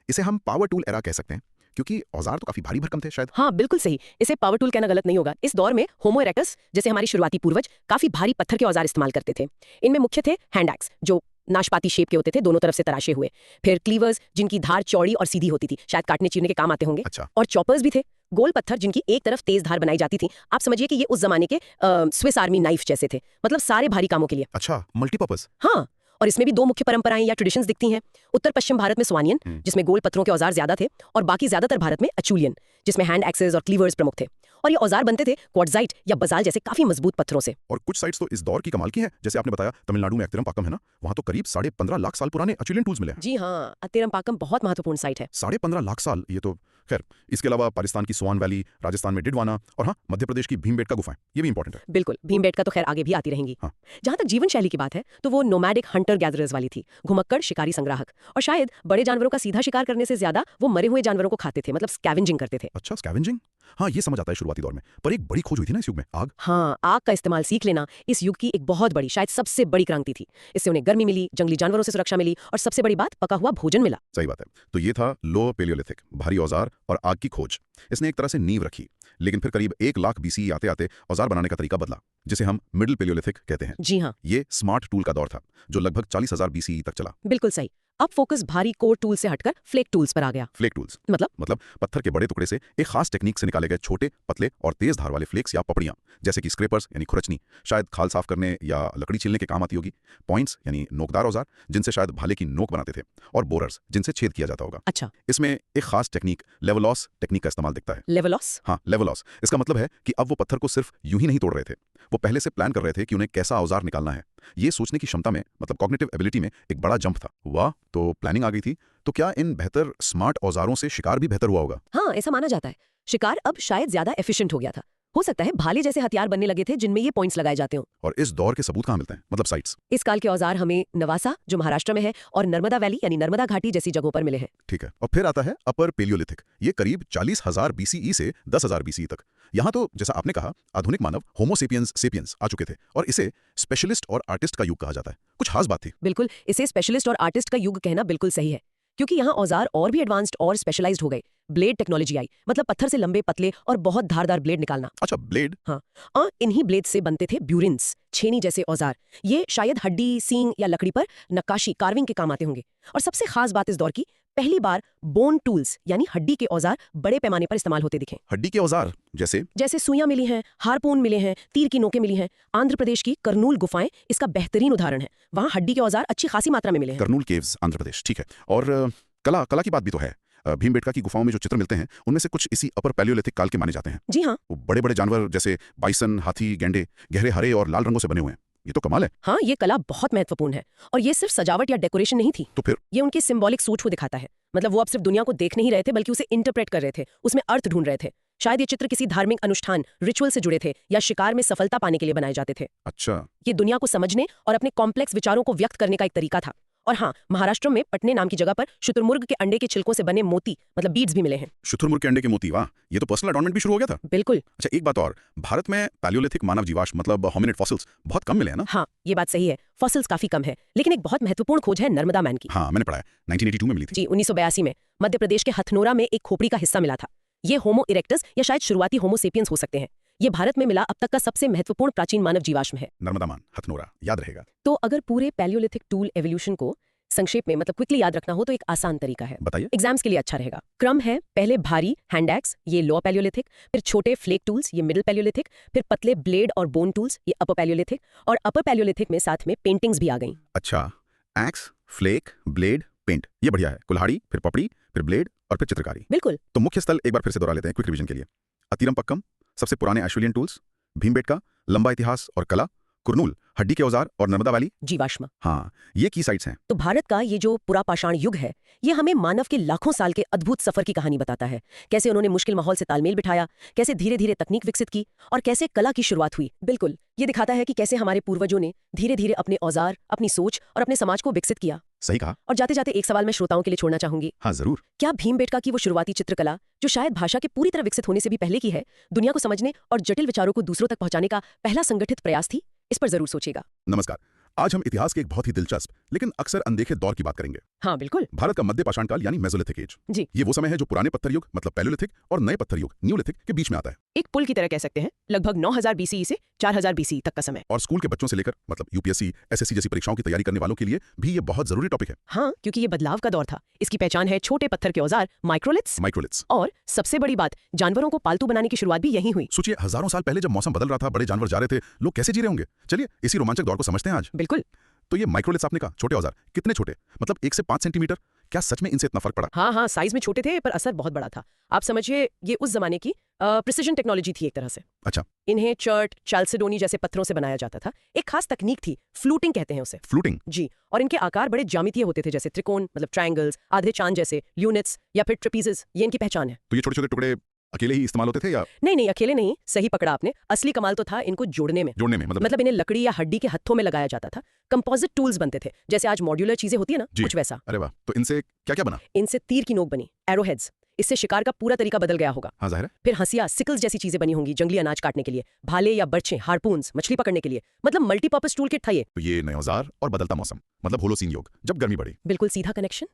इसे हम पावर टूल एरा कह सकते हैं, क्योंकि औजार तो काफी भारी भरकम थे शायद। हाँ बिल्कुल सही, इसे पावर टूल कहना गलत नहीं होगा। इस दौर में होमो इरेक्टस जैसे हमारी शुरुआती पूर्वज काफी भारी पत्थर के औजार इस्तेमाल करते थे। इनमें मुख्य थे हैंड एक्स, जो नाशपाती शेप के होते थे, दोनों तरफ से तराशे हुए। फिर क्लीवर्स, जिनकी धार चौड़ी और सीधी होती थी, शायद काटने चीरने के काम आते होंगे। अच्छा। और चॉपर्स भी थे, गोल पत्थर जिनकी एक तरफ तेज धार बनाई जाती थी। आप समझिए कि ये उस जमाने के स्विस आर्मी नाइफ जैसे थे, मतलब सारे भारी कामों के लिए। अच्छा, मल्टीपर्पज। हाँ, और इसमें भी 2 मुख्य परंपराएं या ट्रेडिशंस दिखती हैं। उत्तर पश्चिम भारत में स्वानियन, जिसमें गोल पत्थरों के औजार ज्यादा थे, और बाकी ज्यादातर भारत में अचूलियन, जिसमें हैंड एक्सेस और क्लीवर्स प्रमुख थे। और ये औजार बनते थे क्वार्टजाइट या बसाल्ट जैसे काफी मजबूत पत्थरों से। और कुछ साइट्स तो इस दौर की कमाल की है, जैसे आपने बताया तमिलनाडु में अत्तिरंपाक्कम है ना, वहां तो करीब 15.5 लाख साल पुराने अचूलियन टूल्स मिले हैं। जी हाँ, अत्तिरंपाक्कम बहुत महत्वपूर्ण साइट है। 15.5 लाख साल, ये तो खैर। इसके अलावा पाकिस्तान की सोआन वैली, राजस्थान में डिडवाना और हाँ, मध्य प्रदेश की भीमबेटका गुफाएं, ये भी इंपॉर्टेंट है। बिल्कुल, भीमबेटका तो खैर आगे भी आती रहेंगी। हाँ। जहां तक जीवन शैली की बात है, तो वो नोमैडिक हंटर गैदरर्स वाली थी, घुमक्कड़ शिकारी संग्राहक। और शायद बड़े जानवरों का सीधा शिकार करने से ज्यादा वो मरे हुए जानवरों को खाते थे, मतलब स्कैवेंजिंग करते थे। अच्छा, स्कैवेंजिंग। हाँ, ये समझ आता है शुरुआती दौर में। पर एक बड़ी खोज हुई थी ना इस युग में, आग। हाँ, आग का इस्तेमाल सीख लेना इस युग की एक बहुत बड़ी, शायद सबसे बड़ी क्रांति थी। इससे उन्हें गर्मी मिली, जंगली जानवरों से सुरक्षा मिली और सबसे बड़ी बात, पका हुआ भोजन मिला। सही बात है। तो ये था लो पेलियोलिथिक, भारी औजार और आग की खोज। इसने एक तरह से नींव रखी। लेकिन फिर करीब 1 लाख BCE आते आते औजार बनाने का तरीका बदला, जिसे हम मिडिल पेलियोलिथिक कहते हैं। जी हाँ, ये स्मार्ट टूल का दौर था, जो लगभग 40,000 BCE तक चला। बिल्कुल सही। अब फोकस भारी कोर टूल से हटकर फ्लेक टूल्स पर आ गया। फ्लेक टूल्स मतलब पत्थर के बड़े टुकड़े से एक खास टेक्निक से निकाले गए छोटे, पतले और तेज धार वाले फ्लेक्स या पपड़ियां, जैसे कि स्क्रेपर्स यानी खुरचनी, शायद खाल साफ करने या लकड़ी छीलने के काम आती होगी। पॉइंट्स यानी नोकदार औजार, जिनसे शायद भाले की नोक बनाते थे। और बोरर्स, जिनसे छेद किया जाता होगा। अच्छा, इसमें एक खास टेक्निक लेवलॉस टेक्निक का इस्तेमाल दिखता है। लेवलॉस? हाँ, लेवलॉस। इसका मतलब है कि अब वो पत्थर को सिर्फ यूं ही नहीं तोड़ रहे थे, वो पहले से प्लान कर रहे थे कि उन्हें कैसा औजार निकालना है। ये सोचने की क्षमता में, मतलब कॉग्निटिव एबिलिटी में एक बड़ा जंप था। वाह, तो प्लानिंग आ गई थी। तो क्या इन बेहतर स्मार्ट औजारों से शिकार भी बेहतर हुआ होगा? हाँ, ऐसा माना जाता है। शिकार अब शायद ज्यादा एफिशिएंट हो गया था। हो सकता है भाले जैसे हथियार बनने लगे थे जिनमें ये पॉइंट्स लगाए जाते हो। और इस दौर के सबूत कहाँ मिलते हैं, मतलब साइट्स? इस काल के औजार हमें नवासा, जो महाराष्ट्र में है, और नर्मदा वैली यानी नर्मदा घाटी जैसी जगहों पर मिले हैं। ठीक है। और फिर आता है अपर पेलियोलिथिक। ये करीब 40,000 BCE से 10,000 BCE तक। यहाँ तो जैसा आपने कहा, आधुनिक मानव होमो सेपियंस आ चुके थे और इसे स्पेशलिस्ट और आर्टिस्ट का युग कहा जाता है। कुछ खास बात थी? बिल्कुल, इसे स्पेशलिस्ट और आर्टिस्ट का युग कहना बिल्कुल सही है, क्योंकि यहाँ औजार और भी एडवांस्ड और स्पेशलाइज्ड हो गए। ब्लेड टेक्नोलॉजी आई, मतलब पत्थर से लंबे, पतले और बहुत धारदार ब्लेड निकालना। अच्छा, ब्लेड। हाँ, और इन्हीं ब्लेड से बनते थे ब्यूरिन्स, छेनी जैसे औजार। ये शायद हड्डी, सींग या लकड़ी पर नक्काशी, कार्विंग के काम आते होंगे। और सबसे खास बात इस दौर की, पहली बार बोन टूल्स यानी हड्डी के औजार बड़े पैमाने पर इस्तेमाल होते दिखे। हड्डी के औजार जैसे सुइयां मिली हैं, हारपून मिले हैं, तीर की नोकें मिली हैं। आंध्र प्रदेश की कर्नूल गुफाएं इसका बेहतरीन उदाहरण है। वहां हड्डी के औजार अच्छी खासी मात्रा में मिले हैं। कर्नूल केव्स, आंध्र प्रदेश, ठीक है। और कला की बात भी तो है। भीमबेटका की गुफाओं में जो चित्र मिलते हैं, उनमें से कुछ इसी अपर पैलियोलिथिक काल के माने जाते हैं। जी हाँ, वो बड़े बड़े जानवर जैसे बाइसन, हाथी, गैंडे गहरे हरे और लाल रंगों से बने हुए हैं। ये तो कमाल है। हाँ, ये कला बहुत महत्वपूर्ण है और ये सिर्फ सजावट या डेकोरेशन नहीं थी। तो फिर ये उनकी सिंबॉलिक सोच को दिखाता है। मतलब वो अब सिर्फ दुनिया को देख नहीं रहे थे बल्कि उसे इंटरप्रेट कर रहे थे, उसमें अर्थ ढूंढ रहे थे। शायद ये चित्र किसी धार्मिक अनुष्ठान रिचुअल से जुड़े थे या शिकार में सफलता पाने के लिए बनाए जाते थे। अच्छा, ये दुनिया को समझने और अपने कॉम्प्लेक्स विचारों को व्यक्त करने का एक तरीका था। और हाँ, महाराष्ट्र में पटने नाम की जगह पर शुतुरमुर्ग के अंडे के छिलकों से बने मोती मतलब बीड्स भी मिले हैं। शुतुरमुर्ग के अंडे के मोती, वाह, ये तो पर्सनल एडॉर्नमेंट भी शुरू हो गया था। बिल्कुल। अच्छा, एक बात और, भारत में पैलियोलिथिक मानव जीवाश्म मतलब होमिनिड फॉसिल्स बहुत कम मिले हैं ना? हाँ, ये बात सही है, फॉसिल्स काफी कम है, लेकिन एक बहुत महत्वपूर्ण खोज है नर्मदा मैन की। हाँ, मैंने पढ़ा है, 1982 में मिली थी। जी, 1982 में मध्य प्रदेश के हथनोरा में एक खोपड़ी का हिस्सा मिला था। ये होमो इरेक्टस या शायद शुरुआती होमो सेपियंस हो सकते हैं। ये भारत में मिला अब तक का सबसे महत्वपूर्ण प्राचीन मानव जीवाश्म है। नर्मदा मान, हथनोरा, याद रहेगा। तो अगर पूरे पैलियोलिथिक टूल एवोल्यूशन को संक्षेप में मतलब क्विकली याद रखना हो तो एक आसान तरीका है, बताइए। एग्जाम्स के लिए अच्छा रहेगा। क्रम है, पहले भारी हैंड एक्स, ये लोअर पैलियोलिथिक, फिर छोटे फ्लेक टूल्स, ये मिडिल पैलियोलिथिक, फिर पतले ब्लेड और बोन टूल्स, ये अपर पैलियोलिथिक, और अपर पैलियोलिथिक में साथ में पेंटिंग्स भी आ गई। अच्छा, एक्स, फ्लेक, ब्लेड, पेंट, ये बढ़िया है। कुल्हाड़ी, फिर पपड़ी, फिर ब्लेड और फिर चित्रकारी। बिल्कुल। तो मुख्य स्थल एक बार फिर से दोहरा लेते हैं क्विक रिवीजन के लिए। अतीरमपक्कम, सबसे पुराने एश्विलियन टूल्स, भीमबेटका, लंबा इतिहास और कला, कुरनूल, हड्डी के औजार और नर्मदा वैली, जीवाश्म। हाँ, ये की साइट्स हैं। तो भारत का ये जो पुरापाषाण युग है, ये हमें मानव के लाखों साल के अद्भुत सफर की कहानी बताता है। कैसे उन्होंने मुश्किल माहौल से तालमेल बिठाया, कैसे धीरे धीरे तकनीक विकसित की और कैसे कला की शुरुआत हुई। बिल्कुल, ये दिखाता है कि कैसे हमारे पूर्वजों ने धीरे धीरे अपने औजार, अपनी सोच और अपने समाज को विकसित किया। सही कहा। और जाते जाते एक सवाल मैं श्रोताओं के लिए छोड़ना चाहूंगी। हाँ, जरूर। क्या भीमबेटका की वो शुरुआती चित्रकला, जो शायद भाषा के पूरी तरह विकसित होने से भी पहले की है, दुनिया को समझने और जटिल विचारों को दूसरों तक पहुंचाने का पहला संगठित प्रयास थी? इस पर जरूर सोचिएगा। नमस्कार, आज हम इतिहास के एक बहुत ही दिलचस्प लेकिन अक्सर अनदेखे दौर की बात करेंगे। हाँ, बिल्कुल। भारत का मध्य पाषाण काल यानी मेसोलिथिक एज। जी। ये वो समय है जो पुराने पत्थर युग मतलब पैलियोलिथिक और नए पत्थर युग न्यूलिथिक के बीच में आता है। एक पुल की तरह कह सकते हैं, लगभग 9000 बीसीई से 4000 बीसीई तक का समय। और स्कूल के बच्चों से लेकर मतलब यूपीएससी, एसएससी जैसी परीक्षाओं की तैयारी करने वालों के लिए भी ये बहुत जरूरी टॉपिक है। हाँ, क्योंकि ये बदलाव का दौर था। इसकी पहचान है छोटे पत्थर के औजार माइक्रोलिथ्स। और सबसे बड़ी बात, जानवरों को पालतू बनाने की शुरुआत भी यहीं हुई। सोचिए, हजारों साल पहले जब मौसम बदल रहा था, बड़े जानवर जा रहे थे, लोग कैसे जी रहे होंगे। चलिए इसी रोमांचक दौर को समझते हैं आज। बिल्कुल। तो ये माइक्रोलिथ्स आपने कहा, छोटे औजार, कितने छोटे? मतलब 1 से 5 सेंटीमीटर। क्या सच में इनसे इतना फर्क पड़ा? हाँ, साइज में छोटे थे पर असर बहुत बड़ा था। आप समझिए, ये उस जमाने की प्रिसिजन टेक्नोलॉजी थी एक तरह से। अच्छा। इन्हें चर्ट, चाल्सिडोनी जैसे पत्थरों से बनाया जाता था। एक खास तकनीक थी, फ्लूटिंग कहते हैं उसे। फ्लूटिंग? जी। और इनके आकार बड़े ज्यामितीय होते थे, जैसे त्रिकोण मतलब ट्रायंगल्स, आधे चांद जैसे यूनिट्स या फिर ट्रेपीजेस। ये इनकी पहचान है। तो ये छोटे छोटे टुकड़े अकेले ही इस्तेमाल होते थे या? नहीं, अकेले नहीं, सही पकड़ा आपने। असली कमाल तो था इनको जोड़ने में। मतलब इन्हें लकड़ी या हड्डी के हत्थों में लगाया जाता था। कंपोजिट टूल्स बनते थे, जैसे आज मॉड्यूलर चीजें होती है ना, कुछ वैसा। अरे वाह, तो इनसे क्या क्या बना? इनसे तीर की नोक बनी, एरोहेड्स। इससे शिकार का पूरा तरीका बदल गया होगा। हाँ, जाहिर है। फिर हंसिया, सिकल्स जैसी चीजें बनी होंगी जंगली अनाज काटने के लिए। भाले या बर्छे, हार्पून्स मछली पकड़ने के लिए। मतलब मल्टीपर्पज टूल किट था ये। तो ये नए औजार और बदलता मौसम मतलब होलोसीन युग, जब गर्मी बढ़ी। बिल्कुल सीधा कनेक्शन।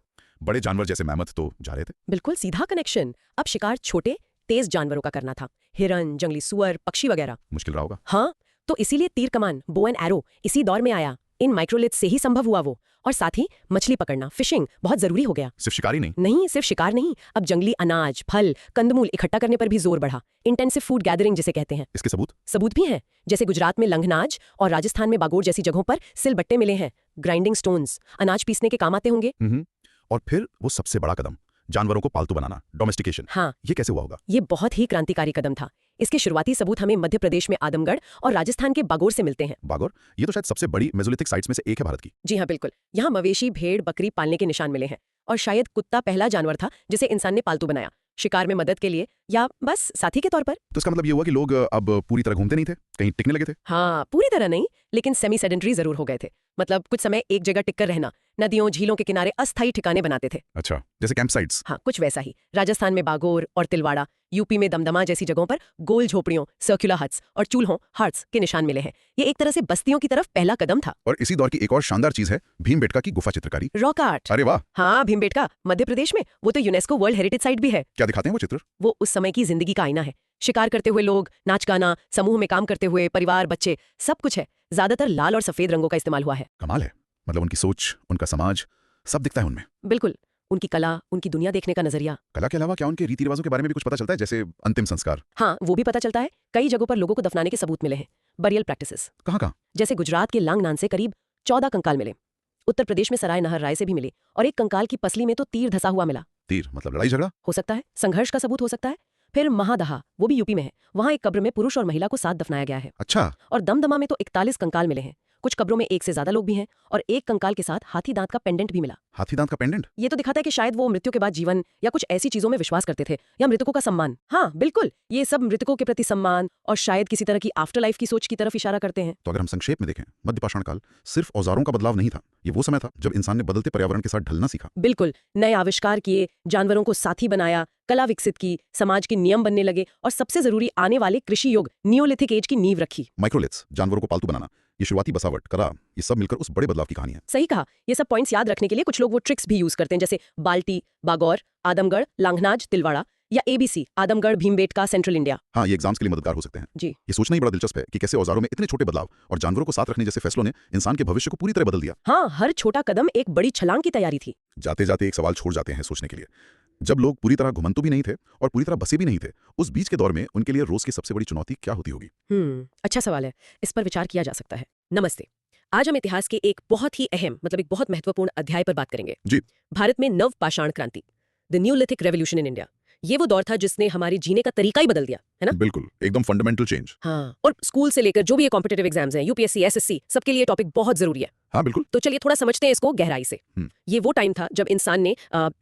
बड़े जानवर जैसे मैमथ तो जा रहे थे। बिल्कुल सीधा कनेक्शन। अब शिकार छोटे तेज जानवरों का करना था, हिरन, जंगली सुअर, पक्षी वगैरह। मुश्किल रहा होगा। हाँ, तो इसीलिए तीर कमान, बो एंड एरो इसी दौर में आया। इन माइक्रोलिथ्स से ही संभव हुआ वो। और साथ ही मछली पकड़ना, फिशिंग बहुत जरूरी हो गया। सिर्फ शिकारी नहीं? नहीं, सिर्फ शिकार नहीं, अब जंगली अनाज, फल, कंदमूल इकट्ठा करने पर भी जोर बढ़ा। इंटेंसिव फूड गैदरिंग जिसे कहते हैं। इसके सबूत भी हैं, जैसे गुजरात में लंघनाज और राजस्थान में बागोर जैसी जगहों पर सिलबट्टे मिले हैं। ग्राइंडिंग स्टोन्स अनाज पीसने के काम आते होंगे। और फिर वो सबसे बड़ा कदम, जानवरों को पालतू बनाना, डोमेस्टिकेशन। हाँ, ये कैसे हुआ होगा? ये बहुत ही क्रांतिकारी कदम था। इसके शुरुआती सबूत हमें मध्य प्रदेश में आदमगढ़ और राजस्थान के बागोर से मिलते हैं। बागोर? ये तो शायद सबसे बड़ी मेसोलिथिक साइट्स में से एक है भारत की। जी हाँ, बिल्कुल। यहाँ मवेशी, भेड़, बकरी पालने के निशान मिले हैं। और शायद कुत्ता पहला जानवर था जिसे इंसान ने पालतू बनाया, शिकार में मदद के लिए या बस साथी के तौर पर। तो इसका मतलब ये हुआ कि लोग अब पूरी तरह घूमते नहीं थे, कहीं टिकने लगे थे। हाँ, पूरी तरह नहीं, लेकिन सेमी सेडेंटरी जरूर हो गए थे। मतलब कुछ समय एक जगह टिककर रहना, नदियों झीलों के किनारे अस्थायी ठिकाने बनाते थे। अच्छा, जैसे कैंप साइट्स। हाँ, कुछ वैसा ही। राजस्थान में बागोर और तिलवाड़ा, यूपी में दमदमा जैसी जगहों पर गोल झोपड़ियों, सर्कुलर हट्स और चूल्हों, हट्स के निशान मिले हैं। ये एक तरह से बस्तियों की तरफ पहला कदम था। और इसी दौर की एक और शानदार चीज है भीमबेटका की गुफा चित्रकारी, रॉक आर्ट। अरे वाह। हाँ, भीमबेटका मध्य प्रदेश में, वो तो यूनेस्को वर्ल्ड हेरिटेज साइट भी है। क्या दिखाते हैं वो चित्र? वो उस समय की जिंदगी का आईना है। शिकार करते हुए लोग, नाच गाना, समूह में काम करते हुए परिवार, बच्चे, सब कुछ है। ज्यादातर लाल और सफेद रंगों का इस्तेमाल हुआ है। कमाल है, मतलब उनकी सोच, उनका समाज, सब दिखता है उनमें। बिल्कुल, उनकी कला, उनकी दुनिया देखने का नजरिया। कला के अलावा क्या उनके रीति रिवाजों के बारे में भी कुछ पता चलता है, जैसे अंतिम संस्कार? हाँ, वो भी पता चलता है। कई जगहों पर लोगों को दफनाने के सबूत मिले हैं। Burial practices. कहाँ? जैसे गुजरात के लांगनान से करीब 14 कंकाल मिले। उत्तर प्रदेश में सराय नहर राय से भी मिले और एक कंकाल की पसली में तो तीर धसा हुआ मिला। तीर मतलब लड़ाई झगड़ा? हो सकता है, संघर्ष का सबूत हो सकता है। फिर महादहा, वो भी यूपी में है। वहां एक कब्र में पुरुष और महिला को साथ दफनाया गया है। अच्छा। और दमदमा में तो 41 कंकाल मिले हैं। कुछ कब्रों में एक से ज्यादा लोग भी हैं और एक कंकाल के साथ हाथी दांत का पेंडेंट भी मिला। हाथी दांत का पेंडेंट? ये तो दिखाता है कि शायद वो मृत्यु के बाद जीवन या कुछ ऐसी चीजों में विश्वास करते थे, या मृतकों का सम्मान। हाँ बिल्कुल, ये सब मृतकों के प्रति सम्मान और शायद किसी तरह की आफ्टर लाइफ की सोच की तरफ इशारा करते हैं। तो अगर हम संक्षेप में देखें, मध्यपाषाण काल सिर्फ औजारों का बदलाव नहीं था, ये वो समय था जब इंसान ने बदलते पर्यावरण के साथ ढलना सीखा। बिल्कुल, नए आविष्कार किए, जानवरों को साथी बनाया, कला विकसित की, समाज के नियम बनने लगे और सबसे जरूरी आने वाले कृषि युग नियोलिथिक एज की नींव रखी। माइक्रोलिथ्स, जानवरों को पालतू बनाना, ये शुरुआती बसावट, कला, ये सब मिलकर उस बड़े बदलाव की कहानी है। सही कहा। ये सब पॉइंट्स याद रखने के लिए कुछ लोग वो ट्रिक्स भी यूज करते हैं, जैसे बाल्टी, बागौर, आदमगढ़, लांघनाज, तिलवाड़ा, या ABC, Adamgarh, Bhimbetka, central India. हाँ, ये एग्जाम्स के लिए मददगार हो सकते हैं। जी। ये सोचना ही बड़ा दिलचस्प है कि कैसे औजारों में इतने छोटे बदलाव और जानवरों को साथ रखने जैसे फैसलों ने इंसान के भविष्य को पूरी तरह बदल दिया। हाँ, हर छोटा कदम एक बड़ी छलांग की तैयारी थी। जाते जाते एक सवाल छोड़ जाते हैं सोचने के लिए। जब लोग पूरी तरह घुमंतु भी नहीं थे और पूरी तरह बसे भी नहीं थे, उस बीच के दौर में उनके लिए रोज की सबसे बड़ी चुनौती क्या होती होगी? अच्छा सवाल है, इस पर विचार किया जा सकता है। नमस्ते, आज हम इतिहास के एक बहुत ही अहम, मतलब एक बहुत महत्वपूर्ण अध्याय पर बात करेंगे। जी। भारत में नव पाषाण क्रांति, the Neolithic revolution in India. ये वो दौर था जिसने हमारे जीने का तरीका ही बदल दिया, है ना? बिल्कुल, एकदम फंडामेंटल चेंज। हाँ, और स्कूल से लेकर जो भी ये कॉम्पिटिटिव एग्जाम्स हैं, UPSC, SSC, सबके लिए टॉपिक बहुत जरूरी है। हाँ बिल्कुल। तो चलिए थोड़ा समझते हैं इसको गहराई से। ये वो टाइम था जब इंसान ने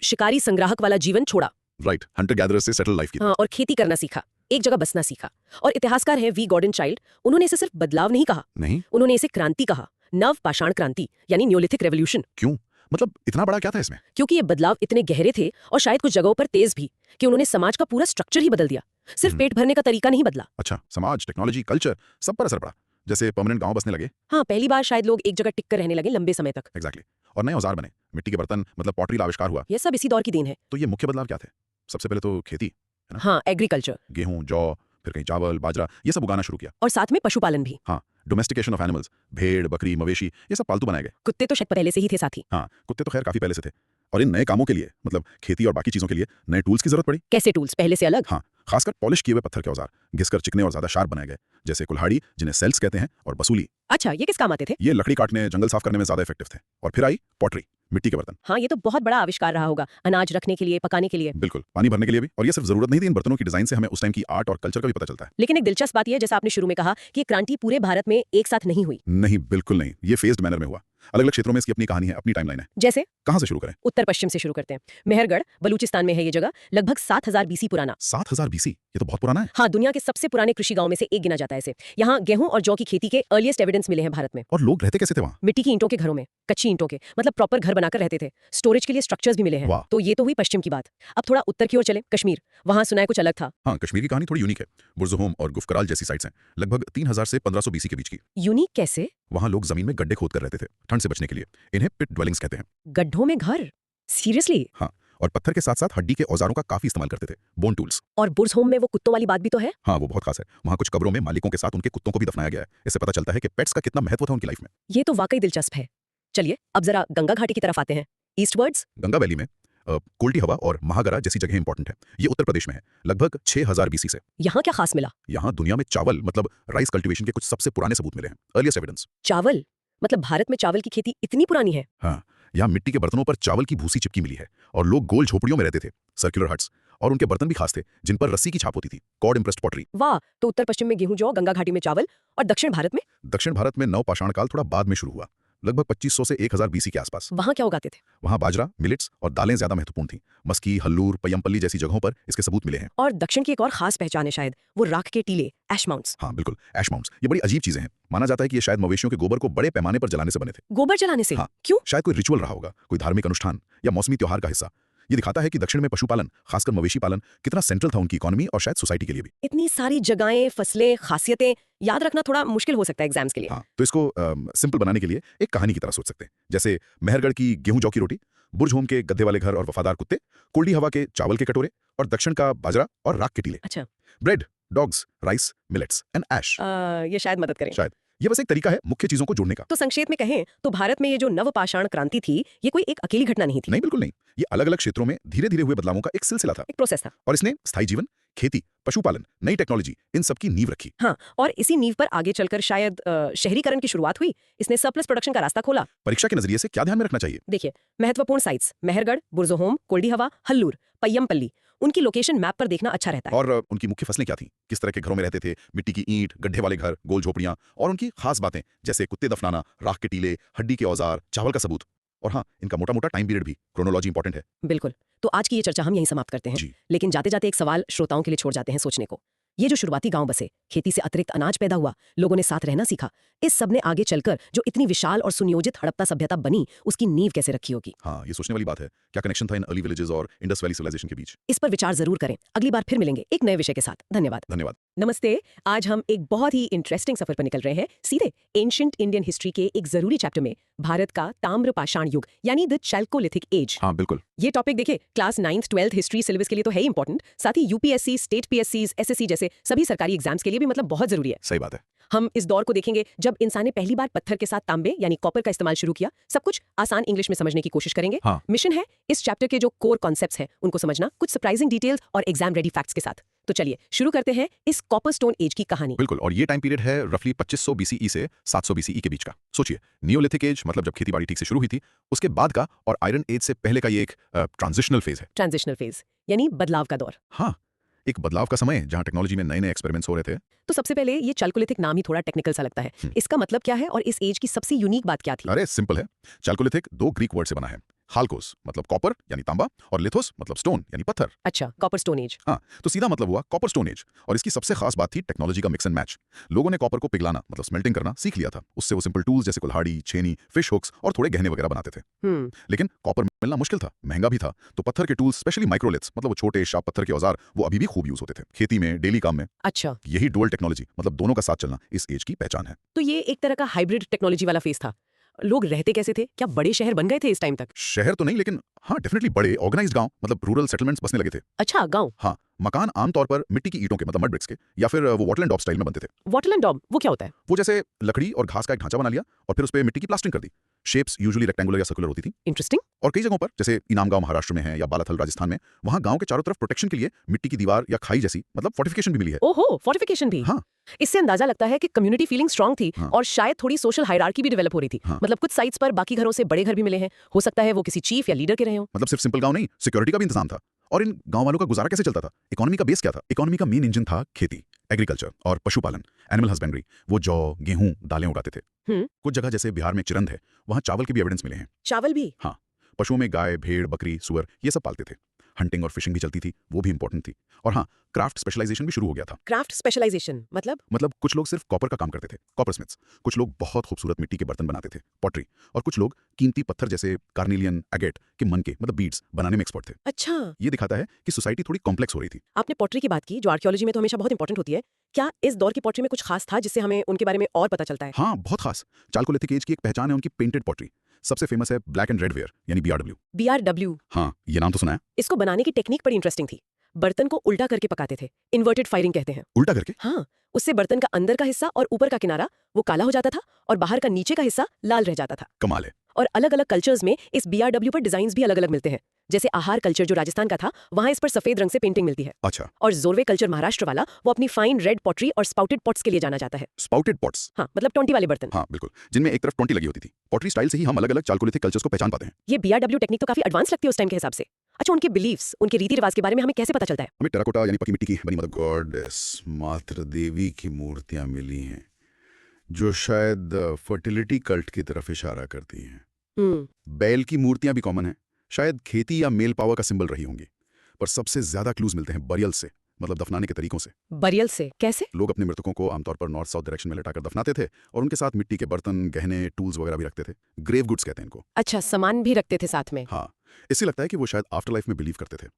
शिकारी संग्राहक वाला जीवन छोड़ा। राइट, हंटर गैदरर से सेटल लाइफ की। हाँ, और खेती करना सीखा, एक जगह बसना सीखा। और इतिहासकार हैं V. गॉर्डन चाइल्ड, उन्होंने इसे सिर्फ बदलाव नहीं कहा, नहीं, उन्होंने इसे क्रांति कहा, नव पाषाण क्रांति, यानी न्योलिथिक रेवोल्यूशन। क्यों? मतलब इतना बड़ा क्या था इसमें? क्योंकि ये बदलाव इतने गहरे थे और शायद कुछ जगहों पर तेज भी, कि उन्होंने समाज का पूरा स्ट्रक्चर ही बदल दिया। सिर्फ पेट भरने का तरीका नहीं बदला। अच्छा, समाज, टेक्नोलॉजी, कल्चर, सब पर असर पड़ा। जैसे परमानेंट गांव बसने लगे। हाँ, पहली बार शायद लोग एक जगह टिक कर रहने लगे लंबे समय तक। एग्जैक्टली। और नए औजार बने, मिट्टी के बर्तन, मतलब पॉटरी का आविष्कार हुआ। ये सब इसी दौर की देन है। तो ये मुख्य बदलाव क्या थे? सबसे पहले तो खेती, है ना? हाँ, एग्रीकल्चर। गेहूं, जौ, फिर कहीं चावल, बाजरा, ये सब उगाना शुरू किया। और साथ में पशुपालन भी। हाँ, डोमेस्टिकेशन ऑफ एनिमल्स, भेड़, बकरी, मवेशी, ये सब पालतू बनाए गए। कुत्ते तो शायद पहले से ही थे साथी। हाँ, कुत्ते तो खैर काफी पहले से थे। और इन नए कामों के लिए, मतलब खेती और बाकी चीजों के लिए, नए टूल्स की जरूरत पड़ी। कैसे टूल्स? पहले से अलग? हाँ, खासकर पॉलिश किए हुए पत्थर के औजार, घिसकर चिकने और ज्यादा शार्प बनाए गए, जैसे कुल्हाड़ी, जिन्हें सेल्स कहते हैं, और बसूली। अच्छा, ये किस काम आते थे? ये लकड़ी काटने, जंगल साफ करने में ज्यादा इफेक्टिव थे। और फिर आई पॉटरी, मिट्टी के बर्तन। हाँ, ये तो बहुत बड़ा आविष्कार रहा होगा, अनाज रखने के लिए, पकाने के लिए। बिल्कुल, पानी भरने के लिए भी। और ये सिर्फ जरूरत नहीं थी, इन बर्तनों की डिजाइन से हमें उस टाइम की आर्ट और कल्चर का भी पता चलता है। लेकिन एक दिलचस्प बात यह है, जैसा आपने शुरू में कहा, कि ये क्रांति पूरे भारत में एक साथ नहीं हुई। नहीं, बिल्कुल नहीं, ये फेज्ड मैनर में हुआ। अलग अलग क्षेत्रों में इसकी अपनी कहानी है, अपनी टाइमलाइन है। जैसे? कहां से शुरू करें? उत्तर पश्चिम से शुरू करते हैं। मेहरगढ़, बलूचिस्तान में है ये जगह, लगभग 7000 BC पुराना। 7000 BC, ये तो बहुत पुराना है। हाँ, दुनिया के सबसे पुराने कृषि गांव में से एक गिना जाता है इसे। यहाँ गेहूं और जौ की खेती के अर्लीस्ट एविडेंस मिले हैं भारत में। और लोग रहते कैसे थे वहाँ? मिट्टी की ईंटों के घरों में, कच्ची ईंटों के, मतलब प्रॉपर घर बनाकर रहते थे। स्टोरेज के लिए स्ट्रक्चर्स भी मिले हैं। वाह। तो ये तो हुई पश्चिम की बात। अब थोड़ा उत्तर की ओर चले, कश्मीर। वहां सुना है कुछ अलग था। हाँ, कश्मीर की कहानी थोड़ी यूनिक है। बुर्ज़होम और गुफकराल जैसी साइट्स हैं, लगभग 3000 से 1500 BC के बीच की। यूनिक कैसे? वहाँ लोग जमीन में गड्ढे खोद कर रहते थे, ठंड से बचने के लिए। इन्हें पिट ड्वेलिंग्स कहते हैं। गड्ढों में घर? सीरियसली? हाँ, और पत्थर के साथ साथ हड्डी के औजारों का काफी इस्तेमाल करते थे, बोन टूल्स। और बुर्ज होम में वो कुत्तों वाली बात भी तो है। हाँ, वो बहुत खास है। वहाँ कुछ कब्रों में मालिकों के साथ उनके कुत्तों को भी दफनाया गया है। इससे पता चलता है कि पेट्स का कितना महत्व था उनकी लाइफ में। ये तो वाकई दिलचस्प है। चलिए अब जरा गंगा घाटी की तरफ आते हैं, ईस्टवर्ड्स। गंगा वैली में कोल्टी हवा और महागरा जैसी जगह इंपॉर्टेंट है। ये उत्तर प्रदेश में है, लगभग 6000 BC से। यहाँ क्या खास मिला? यहाँ दुनिया में चावल, मतलब राइस कल्टीवेशन के कुछ सबसे पुराने सबूत मिले हैं, अर्लीस्ट एविडेंस। चावल? मतलब भारत में चावल की खेती इतनी पुरानी है? हाँ, यहाँ मिट्टी के बर्तनों पर चावल की भूसी चिपकी मिली है और लोग गोल झोपड़ियों में रहते थे, सर्कुलर हट्स। और उनके बर्तन भी खास थे, जिन पर रस्सी की छाप होती थी, कॉर्ड इम्प्रेस्ड पॉटरी। वाह, तो उत्तर पश्चिम में गेहूं जौ, गंगा घाटी में चावल, और दक्षिण भारत में? दक्षिण भारत में नवपाषाण काल थोड़ा बाद में शुरू हुआ, लगभग 2500 से 1000 BC के आसपास। वहां क्या उगाते थे? वहाँ बाजरा, मिलेट्स और दालें ज्यादा महत्वपूर्ण थीं। मस्की, हल्लूर, पय्यमपल्ली जैसी जगहों पर इसके सबूत मिले हैं। और दक्षिण की एक और खास पहचान है शायद, वो राख के टीले, एश माउंट्स। हाँ बिल्कुल, एश माउंट्स। ये बड़ी अजीब चीजें हैं। माना जाता है कि ये शायद मवेशियों के गोबर को बड़े पैमाने पर जलाने से बने थे। गोबर जलाने से? हाँ। क्यों? शायद कोई रिचुअल रहा होगा, कोई धार्मिक अनुष्ठान या मौसमी त्योहार का हिस्सा। ये दिखाता है कि दक्षिण में पशुपालन, खासकर मवेशी पालन, कितना सेंट्रल था उनकी इकोनॉमी और शायद सोसाइटी के लिए भी। इतनी सारी जगहें, फसलें, खासियतें याद रखना थोड़ा मुश्किल हो सकता है एग्जाम्स के लिए। हाँ, तो इसको सिंपल बनाने के लिए एक कहानी की तरह सोच सकते हैं, जैसे मेहरगढ़ की गेहूं जौ की रोटी, बुर्ज होम के गद्दे वाले घर और वफादार कुत्ते, कुल्डी हवा के चावल के कटोरे, और दक्षिण का बाजरा और राख के टीले। अच्छा। Bread, dogs, rice, millets and ash. ये शायद मदद करें। शायद ये बस एक तरीका है मुख्य चीजों को जोड़ने का। तो संक्षेप में कहें तो भारत में ये जो नवपाषाण क्रांति थी, ये कोई एक अकेली घटना नहीं थी। नहीं, बिल्कुल नहीं। ये अलग अलग क्षेत्रों में धीरे धीरे हुए बदलावों का एक सिलसिला था, एक प्रोसेस था। और इसने स्थायी जीवन, खेती, पशुपालन, नई टेक्नोलॉजी, इन सब की नींव रखी। हाँ, और इसी नींव पर आगे चलकर शायद शहरीकरण की शुरुआत हुई। इसने सरप्लस प्रोडक्शन का रास्ता खोला। परीक्षा के नजरिए से क्या ध्यान में रखना चाहिए? देखिए, महत्वपूर्ण साइट्स, मेहरगढ़, बुर्ज़होम, कोल्डी हवा, हल्लूर, पय्यमपल्ली, उनकी लोकेशन मैप पर देखना अच्छा रहता है। और उनकी मुख्य फसलें क्या थीं, किस तरह के घरों में रहते थे, मिट्टी की ईंट, गड्ढे वाले घर, गोल झोपड़ियां, और उनकी खास बातें जैसे कुत्ते दफनाना, राख के टीले, हड्डी के औजार, चावल का सबूत। और हाँ, इनका मोटा मोटा टाइम पीरियड भी, क्रोनोलॉजी इंपॉर्टेंट है। बिल्कुल। तो आज की ये चर्चा हम यहीं समाप्त करते हैं। जी। लेकिन जाते जाते एक सवाल श्रोताओं के लिए छोड़ जाते हैं सोचने को। ये जो शुरुआती गांव बसे, खेती से अतिरिक्त अनाज पैदा हुआ, लोगों ने साथ रहना सीखा, इस सब ने आगे चलकर जो इतनी विशाल और सुनियोजित हड़प्पा सभ्यता बनी, उसकी नींव कैसे रखी होगी? हाँ, ये सोचने वाली बात है। क्या कनेक्शन था इन अर्ली विलेजेस और इंडस वैली सिविलाइजेशन के बीच? इस पर विचार जरूर करें। अगली बार फिर मिलेंगे एक नए विषय के साथ। धन्यवाद। धन्यवाद। नमस्ते। आज हम एक बहुत ही इंटरेस्टिंग सफर पर निकल रहे हैं, सीधे एंशिएंट इंडियन हिस्ट्री के एक जरूरी चैप्टर में, भारत का ताम्र पाषाण युग यानी द चैल्कोलिथिक एज। हाँ, बिल्कुल। ये टॉपिक देखिए class 9th 12th history syllabus के लिए तो है ही इंपॉर्टेंट, साथ ही यूपीएससी, स्टेट पीएससीज, एसएससी जैसे सभी सरकारी एग्जाम्स के लिए भी मतलब बहुत जरूरी है। सही बात है। हम इस दौर को देखेंगे जब इंसान ने पहली बार पत्थर के साथ तांबे यानी कॉपर का इस्तेमाल शुरू किया। सब कुछ आसान इंग्लिश में समझने की कोशिश करेंगे। हाँ। मिशन है इस चैप्टर के जो कोर कॉन्सेप्ट्स हैं उनको समझना, कुछ सरप्राइजिंग डिटेल्स और एग्जाम रेडी फैक्ट्स के साथ। तो चलिए शुरू करते हैं इस कॉपर स्टोन एज की कहानी। बिल्कुल, और ये टाइम पीरियड है रफली 2500 बीसीई से 700 बीसीई के बीच का। सोचिए, नियोलिथिक एज मतलब जब खेतीबाड़ी ठीक से शुरू हुई थी, उसके बाद का, और आयरन एज से पहले का ये एक ट्रांजिशनल फेज है। ट्रांजिशनल फेज यानी बदलाव का दौर। हाँ, एक बदलाव का समय जहां टेक्नोलॉजी में नए नए एक्सपेरिमेंट्स हो रहे थे। तो सबसे पहले ये चैल्कोलिथिक नाम ही थोड़ा टेक्निकल सा लगता है। इसका मतलब क्या है और इस एज की सबसे यूनिक बात क्या थी? अरे सिंपल है। चैल्कोलिथिक दो ग्रीक वर्ड से बना है। हाल्कोस मतलब कॉपर यानी तांबा, और लिथोस मतलब स्टोन यानी पत्थर। अच्छा, कॉपर स्टोन एज। हाँ, तो सीधा मतलब हुआ कॉपर स्टोन एज। और इसकी सबसे खास बात थी टेक्नोलॉजी का मिक्स एंड मैच। लोगों ने कॉपर को पिघलाना मतलब स्मेल्टिंग करना सीख लिया था। उससे वो सिंपल टूल्स जैसे कुल्हाड़ी, छेनी, फिश हुक्स और थोड़े गहने वगैरह बनाते थे। लेकिन कॉपर मिलना मुश्किल था, महंगा भी था, तो पत्थर के टूल्स, स्पेशली माइक्रोलिथ्स मतलब वो छोटे शार्प पत्थर के औजार, वो अभी भी खूब यूज होते थे खेती में, डेली काम में। अच्छा, यही डुअल टेक्नोलॉजी मतलब दोनों का साथ चलना इस एज की पहचान है। तो ये एक तरह का हाइब्रिड टेक्नोलॉजी वाला फेज था। लोग रहते कैसे थे? क्या बड़े शहर बन गए थे इस टाइम तक? शहर तो नहीं, लेकिन हाँ डेफिनेटली बड़े ऑर्गेनाइज्ड गांव मतलब रूरल सेटलमेंट्स बसने लगे थे। अच्छा, गांव। हाँ, मकान आमतौर पर मिट्टी की ईंटों के मतलब मड ब्रिक्स के, या फिर वो वॉटलैंड डॉब स्टाइल में बनते थे। वॉटलैंड डॉब वो क्या होता है? वो जैसे लकड़ी और घास का एक ढांचा बना लिया और फिर उस पे मिट्टी की प्लास्टरिंग कर दी। शेप्स यूजुअली रेक्टेंगुलर या सर्कुलर होती थी। इंटरेस्टिंग। और कई जगहों पर जैसे इनाम गांव महाराष्ट्र में है या बालाथल राजस्थान में, वहां गांव के चारों तरफ प्रोटेक्शन के लिए मिट्टी की दीवार या खाई जैसी मतलब फोर्टिफिकेशन भी मिली है। ओहो, फोर्टिफिकेशन भी। हाँ। इससे अंदाजा लगता है कि कम्युनिटी फीलिंग स्ट्रांग थी। हाँ। और शायद थोड़ी सोशल हायरार्की भी डेवलप हो रही थी। हाँ। मतलब कुछ साइट्स पर बाकी घरों से बड़े घर भी मिले हैं। हो सकता है वो किसी चीफ या लीडर के रहे हो। मतलब सिर्फ सिंपल गांव नहीं, सिक्योरिटी का भी इंतजाम था। और इन गांव वालों का गुजारा कैसे चलता था? इकोनॉमी का बेस क्या था? इकोनॉमी का मेन इंजन था खेती, एग्रीकल्चर और पशुपालन, एनिमल हस्बेंड्री। वो जौ, गेहूं, दालें उगाते थे। कुछ जगह जैसे बिहार में चिरंद है, वहां चावल के भी एविडेंस मिले हैं। चावल भी? हाँ, पशुओं में गाय, भेड़, बकरी, सुअर ये सब पालते थे। हंटिंग और फिशिंग भी चलती थी, वो भी इंपॉर्टेंट थी। और हाँ, क्राफ्ट स्पेशलाइजेशन भी शुरू हो गया था। क्राफ्ट स्पेशलाइजेशन मतलब कुछ लोग सिर्फ कॉपर का काम करते थे, कॉपर स्मिथ्स। कुछ लोग बहुत खूबसूरत मिट्टी के बर्तन बनाते थे, पॉटरी। और कुछ लोग कीमती पत्थर जैसे कार्नेलियन, एगेट के मनके मतलब बीड्स बनाने में एक्सपर्ट थे। अच्छा, ये दिखाता है कि सोसाइटी थोड़ी कॉम्प्लेक्स हो रही थी। आपने पॉटरी की बात की, जो आर्कियोलॉजी में तो हमेशा बहुत इंपॉर्टेंट होती है। क्या इस दौर की पॉटरी में कुछ खास था जिससे हमें उनके बारे में और पता चलता है? हाँ, बहुत खास। चाल्कोलिथिक एज की एक पहचान है उनकी पेंटेड पॉटरी। सबसे फेमस है ब्लैक एंड रेड वेयर यानी BRW। BRW। हाँ, ये नाम तो सुना है। इसको बनाने की टेक्निक बड़ी इंटरेस्टिंग थी। बर्तन को उल्टा करके पकाते थे, इन्वर्टेड फायरिंग कहते हैं। उल्टा करके? हाँ, उससे बर्तन का अंदर का हिस्सा और ऊपर का किनारा वो काला हो जाता था और बाहर का नीचे का हिस्सा लाल रह जाता था। कमाल है। और अलग अलग कल्चर्स में इस BRW पर डिजाइन्स भी अलग अलग मिलते हैं। जैसे आहार कल्चर जो राजस्थान का था, वहां इस पर सफेद रंग से पेंटिंग मिलती है। अच्छा। और जोरवे कल्चर महाराष्ट्र वाला, वो अपनी फाइन रेड पॉटरी और स्पाउटेड पॉट्स के लिए जाना जाता है। स्पाउटेड पॉट्स? हाँ, मतलब टोंटी वाले बर्तन। हाँ बिल्कुल, जिनमें एक तरफ टोंटी लगी होती थी। पॉटरी स्टाइल से ही हम अलग अलग चाल्कोलिथिक कल्चर्स को पहचान पाते हैं। ये BRW टेक्निक तो काफी एडवांस लगती है उस टाइम के हिसाब से। अच्छा, उनके बिलीव्स, उनके रीति रिवाज के बारे में हमें कैसे पता चलता है? हमें टेराकोटा यानी पकी मिट्टी की बनी मतलब गॉडेस, मातृ देवी की मूर्तियां मिली हैं, जो शायद फर्टिलिटी कल्ट की तरफ इशारा करती हैं। बैल की मूर्तियां भी कॉमन हैं, शायद खेती या मेल पावर का सिंबल रही होंगी। पर सबसे ज्यादा क्लूज मिलते हैं बरियल से, मतलब दफनाने के तरीकों से। बरियल से कैसे? लोग अपने मृतकों को आमतौर पर नॉर्थ साउथ डायरेक्शन में लटाकर दफनाते थे और उनके साथ मिट्टी के बर्तन, गहने, टूल्स वगैरह भी रखते थे। ग्रेव गुड्स कहते हैं इनको। अच्छा, सामान भी रखते थे साथ में। हाँ, इससे लगता है कि वो शायद आफ्टर लाइफ में बिलीव करते थे।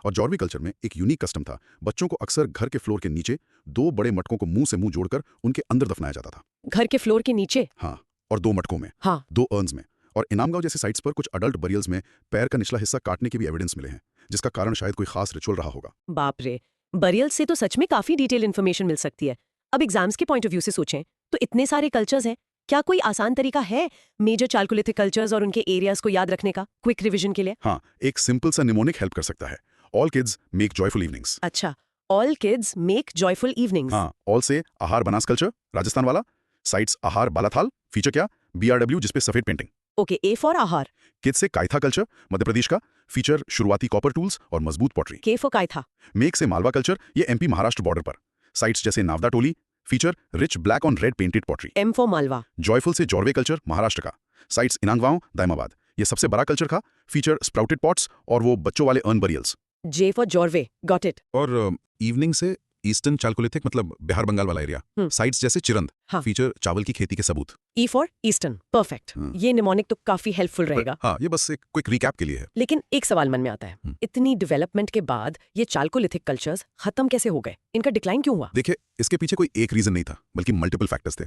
और जॉर्वी कल्चर में एक यूनिक कस्टम था, बच्चों को अक्सर घर के फ्लोर के नीचे 2 बड़े मटकों को मुंह से मुंह जोड़कर उनके अंदर दफनाया जाता था। घर के फ्लोर के नीचे? हाँ, और 2 मटकों में। हाँ। 2 अर्न्स में। और इनामगांव जैसे साइट्स पर कुछ अडल्ट बरियल्स में पैर का निचला हिस्सा काटने के भी एविडेंस मिले हैं, जिसका कारण शायद कोई खास रिचुअल रहा होगा। बाप रे, बरियल से तो सच में काफी डिटेल इन्फॉर्मेशन मिल सकती है। अब एग्जाम्स के पॉइंट ऑफ व्यू से सोचें तो इतने सारे कल्चर्स हैं, क्या कोई आसान तरीका है मेजर चाल्कोलिथिक कल्चर्स और उनके एरियाज को याद रखने का, क्विक रिवीजन के लिए? हाँ, एक सिंपल सा निमोनिक हेल्प कर सकता है। All kids make joyful evenings. अच्छा, all kids make joyful evenings. हाँ, ऑल से आहार बनास कल्चर राजस्थान वाला, साइट्स आहार बालाथाल, फीचर क्या BRW जिसपे सफेद पेंटिंग। ओके, ए फॉर आहार। किड्स से कायथा कल्चर मध्य प्रदेश का, फीचर शुरुआती कॉपर टूल्स और मजबूत पॉटरी। के फॉर कायथा। मेक से मालवा कल्चर, ये एमपी महाराष्ट्र बॉर्डर पर। साइट्स जैसे Navdatoli, feature rich black on red painted pottery. M for Malwa. Joyful से जॉर्वे कल्चर, महाराष्ट्र का। साइट्स इनांगवाओं, दायमाबाद, ये सबसे बड़ा कल्चर का। फीचर स्प्राउटेड पॉट्स और वो बच्चों वाले earn burials. J for Jorwe, got it. और इवनिंग से ईस्टर्न चालकोलिथिक, मतलब बिहार बंगाल वाला एरिया। साइट्स जैसे चिरंद, हाँ। फीचर चावल की खेती के सबूत। E for eastern, perfect. ये निमोनिक तो काफी हेल्पफुल रहेगा। हाँ, ये बस एक क्विक रिकैप के लिए है। लेकिन एक सवाल मन में आता है, इतनी डेवलपमेंट के बाद ये चालकोलिथिक कल्चर्स खत्म कैसे हो गए? इनका डिक्लाइन क्यों हुआ? देखिए, इसके पीछे कोई एक रीजन नहीं था, बल्कि मल्टीपल फैक्टर्स थे।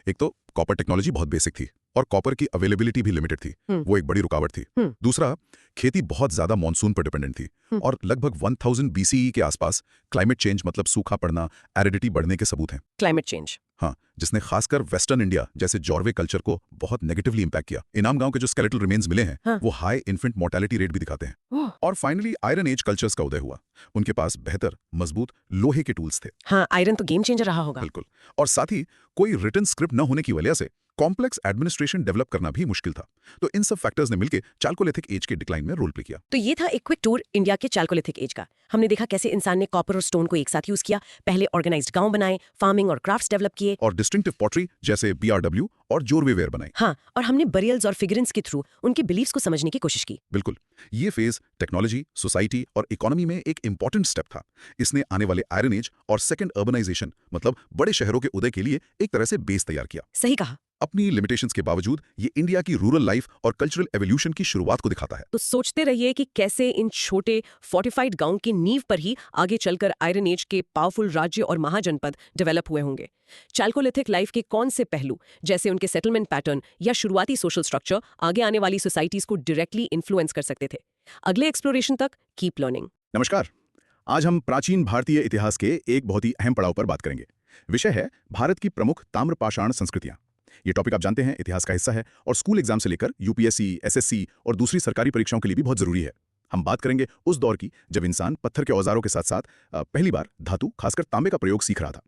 एक तो कॉपर टेक्नोलॉजी बहुत बेसिक थी और कॉपर की अवेलेबिलिटी भी लिमिटेड थी, वो एक बड़ी रुकावट थी। दूसरा, खेती बहुत ज्यादा मॉनसून पर डिपेंडेंट थी और लगभग 1000 BCE के आसपास क्लाइमेट चेंज, मतलब सूखा पड़ना, एरिडिटी बढ़ने के सबूत हैं। क्लाइमेट चेंज, हाँ, जिसने खासकर वेस्टर्न इंडिया जैसे जॉर्वे कल्चर को बहुत नेगेटिवली इंपैक्ट किया। इनाम गांव के जो स्केलेटल रिमेन्स मिले हैं, हाँ। वो हाई इन्फेंट मोर्टेलिटी रेट भी दिखाते हैं। और फाइनली आयरन एज कल्चर्स का उदय हुआ। उनके पास बेहतर मजबूत लोहे के टूल्स थे। हाँ, आयरन तो गेम चेंजर रहा होगा। बिल्कुल। और साथ ही कोई रिटन स्क्रिप्ट न होने की वजह से कॉम्प्लेक्स एडमिनिस्ट्रेशन डेवलप करना भी मुश्किल था। तो इन सब फैक्टर्स ने मिलकर चालकोलिथिक एज के डिक्लाइन में रोल प्ले किया। तो ये था एक क्विक टूर इंडिया के चालकोलिथिक एज का। हमने देखा कैसे इंसान ने कॉपर और स्टोन को एक साथ यूज किया, पहले ऑर्गेनाइज्ड गांव बनाए, फार्मिंग और क्राफ्ट्स डेवलप किए, और डिस्टिंक्टिव पॉटरी जैसे BRW और जोरवे वेयर बनाए। हाँ, और हमने बरियल्स और फिगरेंस के थ्रू उनके बिलीफ्स को समझने की कोशिश की। बिल्कुल। ये फेज टेक्नोलॉजी, सोसाइटी और इकोनॉमी में एक इंपॉर्टेंट स्टेप था। इसने आने वाले आयरन एज और सेकंड अर्बनाइजेशन, मतलब बड़े शहरों के उदय के लिए एक तरह से बेस तैयार किया। सही कहा। अपनी लिमिटेशंस के बावजूद ये इंडिया की रूरल लाइफ और कल्चरल एवोल्यूशन की शुरुआत को दिखाता है। तो सोचते रहिए कि कैसे इन छोटे फोर्टिफाइड गांव की नींव पर ही आगे चलकर आयरन एज के पावरफुल राज्य और महाजनपद डेवलप हुए होंगे। चालकोलिथिक लाइफ के कौन से पहलू, जैसे उनके सेटलमेंट पैटर्न या शुरुआती सोशल स्ट्रक्चर, आगे आने वाली सोसाइटीज को डायरेक्टली इन्फ्लुएंस कर सकते थे। अगले एक्सप्लोरेशन तक कीप लर्निंग। नमस्कार। आज हम प्राचीन भारतीय इतिहास के एक बहुत ही अहम पड़ाव पर बात करेंगे। विषय है भारत की प्रमुख ताम्रपाषाण संस्कृतियां। ये टॉपिक आप जानते हैं इतिहास का हिस्सा है और स्कूल एग्जाम से लेकर UPSC, SSC और दूसरी सरकारी परीक्षाओं के लिए भी बहुत जरूरी है। हम बात करेंगे उस दौर की जब इंसान पत्थर के औजारों के साथ साथ पहली बार धातु, खासकर तांबे का प्रयोग सीख रहा था।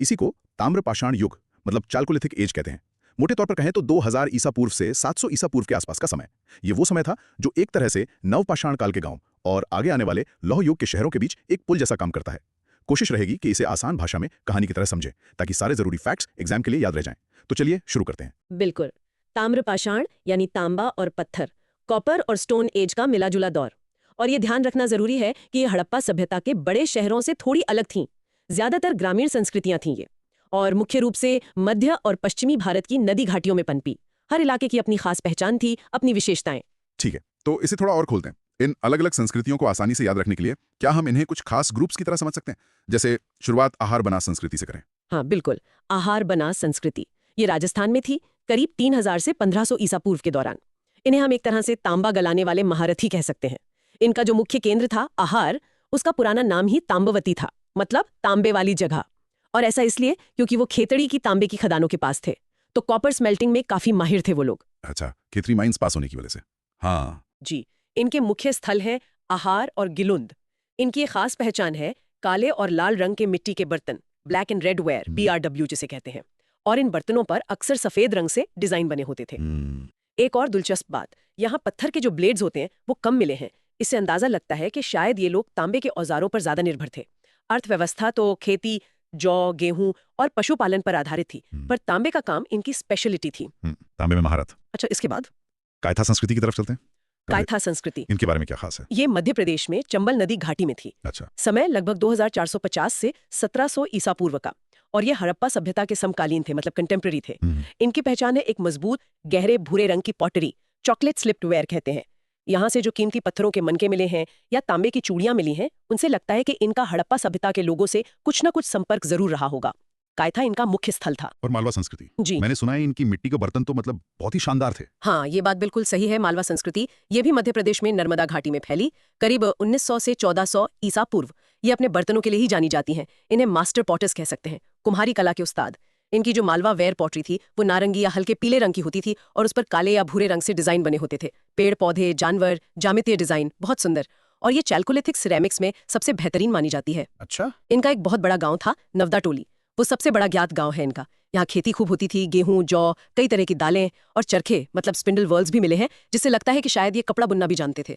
इसी को ताम्रपाषाण युग, मतलब चालकोलिथिक एज कहते हैं। मोटे तौर पर कहें तो 2000 ईसा पूर्व से 700 ईसा पूर्व के आसपास का समय। ये वो समय था जो एक तरह से नवपाषाण काल के गांव और आगे आने वाले लौह युग के शहरों के बीच एक पुल जैसा काम करता है। कोशिश रहेगी कि इसे आसान भाषा में कहानी की तरह समझें, ताकि सारे जरूरी फैक्ट्स एग्जाम के लिए याद रह जाएं। तो चलिए शुरू करते हैं। बिल्कुल। ताम्रपाषाण यानी तांबा और पत्थर, कॉपर और स्टोन एज का मिलाजुला दौर। और ये ध्यान रखना जरूरी है कि ये हड़प्पा सभ्यता के बड़े शहरों से थोड़ी अलग थीं। ज्यादातर ग्रामीण संस्कृतियां थीं ये, और मुख्य रूप से मध्य और पश्चिमी भारत की नदी घाटियों में पनपी। हर इलाके की अपनी खास पहचान थी, अपनी विशेषताएं। ठीक है, तो इसे थोड़ा और खोलते हैं। इन अलग अलग संस्कृतियों को आसानी से याद रखने के लिए क्या हम इन्हें कुछ खास ग्रुप्स की तरह समझ सकते हैं? जैसे शुरुआत आहार बनास संस्कृति से करें। हाँ बिल्कुल, आहार बनास संस्कृति ये राजस्थान में थी, करीब 3000 से 1500 ईसा पूर्व के दौरान। इन्हें हम एक तरह से तांबा गलाने वाले महारथी कह सकते हैं। इनका जो मुख्य केंद्र था आहार, उसका पुराना नाम ही तांबवती था, मतलब तांबे वाली जगह। और ऐसा इसलिए क्योंकि वो खेतड़ी की तांबे की खदानों के पास थे, तो कॉपर स्मेल्टिंग में काफी माहिर थे वो लोग। अच्छा, खेतरी माइंस पास होने की वजह से। हाँ जी, इनके मुख्य स्थल हैं आहार और गिलुंद। इनकी एक खास पहचान है काले और लाल रंग के मिट्टी के बर्तन, black and red ware, BRW जिसे कहते हैं। और इन बर्तनों पर अक्सर सफेद रंग से डिजाइन बने होते थे। एक और दिलचस्प बात, यहाँ पत्थर के जो ब्लेड्स होते हैं वो कम मिले हैं। इससे अंदाजा लगता है कि शायद ये लोग तांबे के औजारों पर ज्यादा निर्भर थे। अर्थव्यवस्था तो खेती, जौ, गेहूं और पशुपालन पर आधारित थी, पर तांबे का काम इनकी स्पेशलिटी थी। तांबे में महारत। अच्छा, इसके बाद कायथा संस्कृति की तरफ चलते हैं। कायथा संस्कृति, इनके बारे में क्या खास है? ये मध्य प्रदेश में चंबल नदी घाटी में थी। अच्छा। समय लगभग 2450 से 1700 ईसा पूर्व का, और ये हड़प्पा सभ्यता के समकालीन थे, मतलब कंटेम्प्रेरी थे। इनकी पहचान है एक मजबूत गहरे भूरे रंग की पॉटरी, चॉकलेट स्लिप्ड वेयर कहते हैं। यहाँ से जो कीमती पत्थरों के मनके मिले हैं या तांबे की चूड़ियां मिली हैं, उनसे लगता है कि इनका हड़प्पा सभ्यता के लोगों से कुछ न कुछ संपर्क जरूर रहा होगा। कायथा इनका मुख्य स्थल था। और मालवा संस्कृति जी, मैंने सुना है इनकी मिट्टी के बर्तन तो मतलब बहुत ही शानदार थे। हाँ, ये बात बिल्कुल सही है। मालवा संस्कृति ये भी मध्य प्रदेश में नर्मदा घाटी में फैली, करीब 1900 से 1400 ईसा पूर्व। ये अपने बर्तनों के लिए ही जानी जाती हैं। इन्हें मास्टर पॉटर्स कह सकते हैं, कुम्हारी कला के उस्ताद। इनकी जो मालवा वेयर पॉटरी थी वो नारंगी या हल्के पीले रंग की होती थी और उस पर काले या भूरे रंग से डिजाइन बने होते थे। पेड़ पौधे, जानवर, ज्यामितीय डिजाइन, बहुत सुंदर। और ये चालकोलिथिक सिरेमिक्स में सबसे बेहतरीन मानी जाती है। अच्छा। इनका एक बहुत बड़ा गांव था नवदा टोली, वो सबसे बड़ा ज्ञात गांव है इनका। यहाँ खेती खूब होती थी, गेहूं, जौ, कई तरह की दालें और चरखे मतलब स्पिंडल वर्ल्स भी मिले हैं, जिससे लगता है कि शायद ये कपड़ा बुनना भी जानते थे।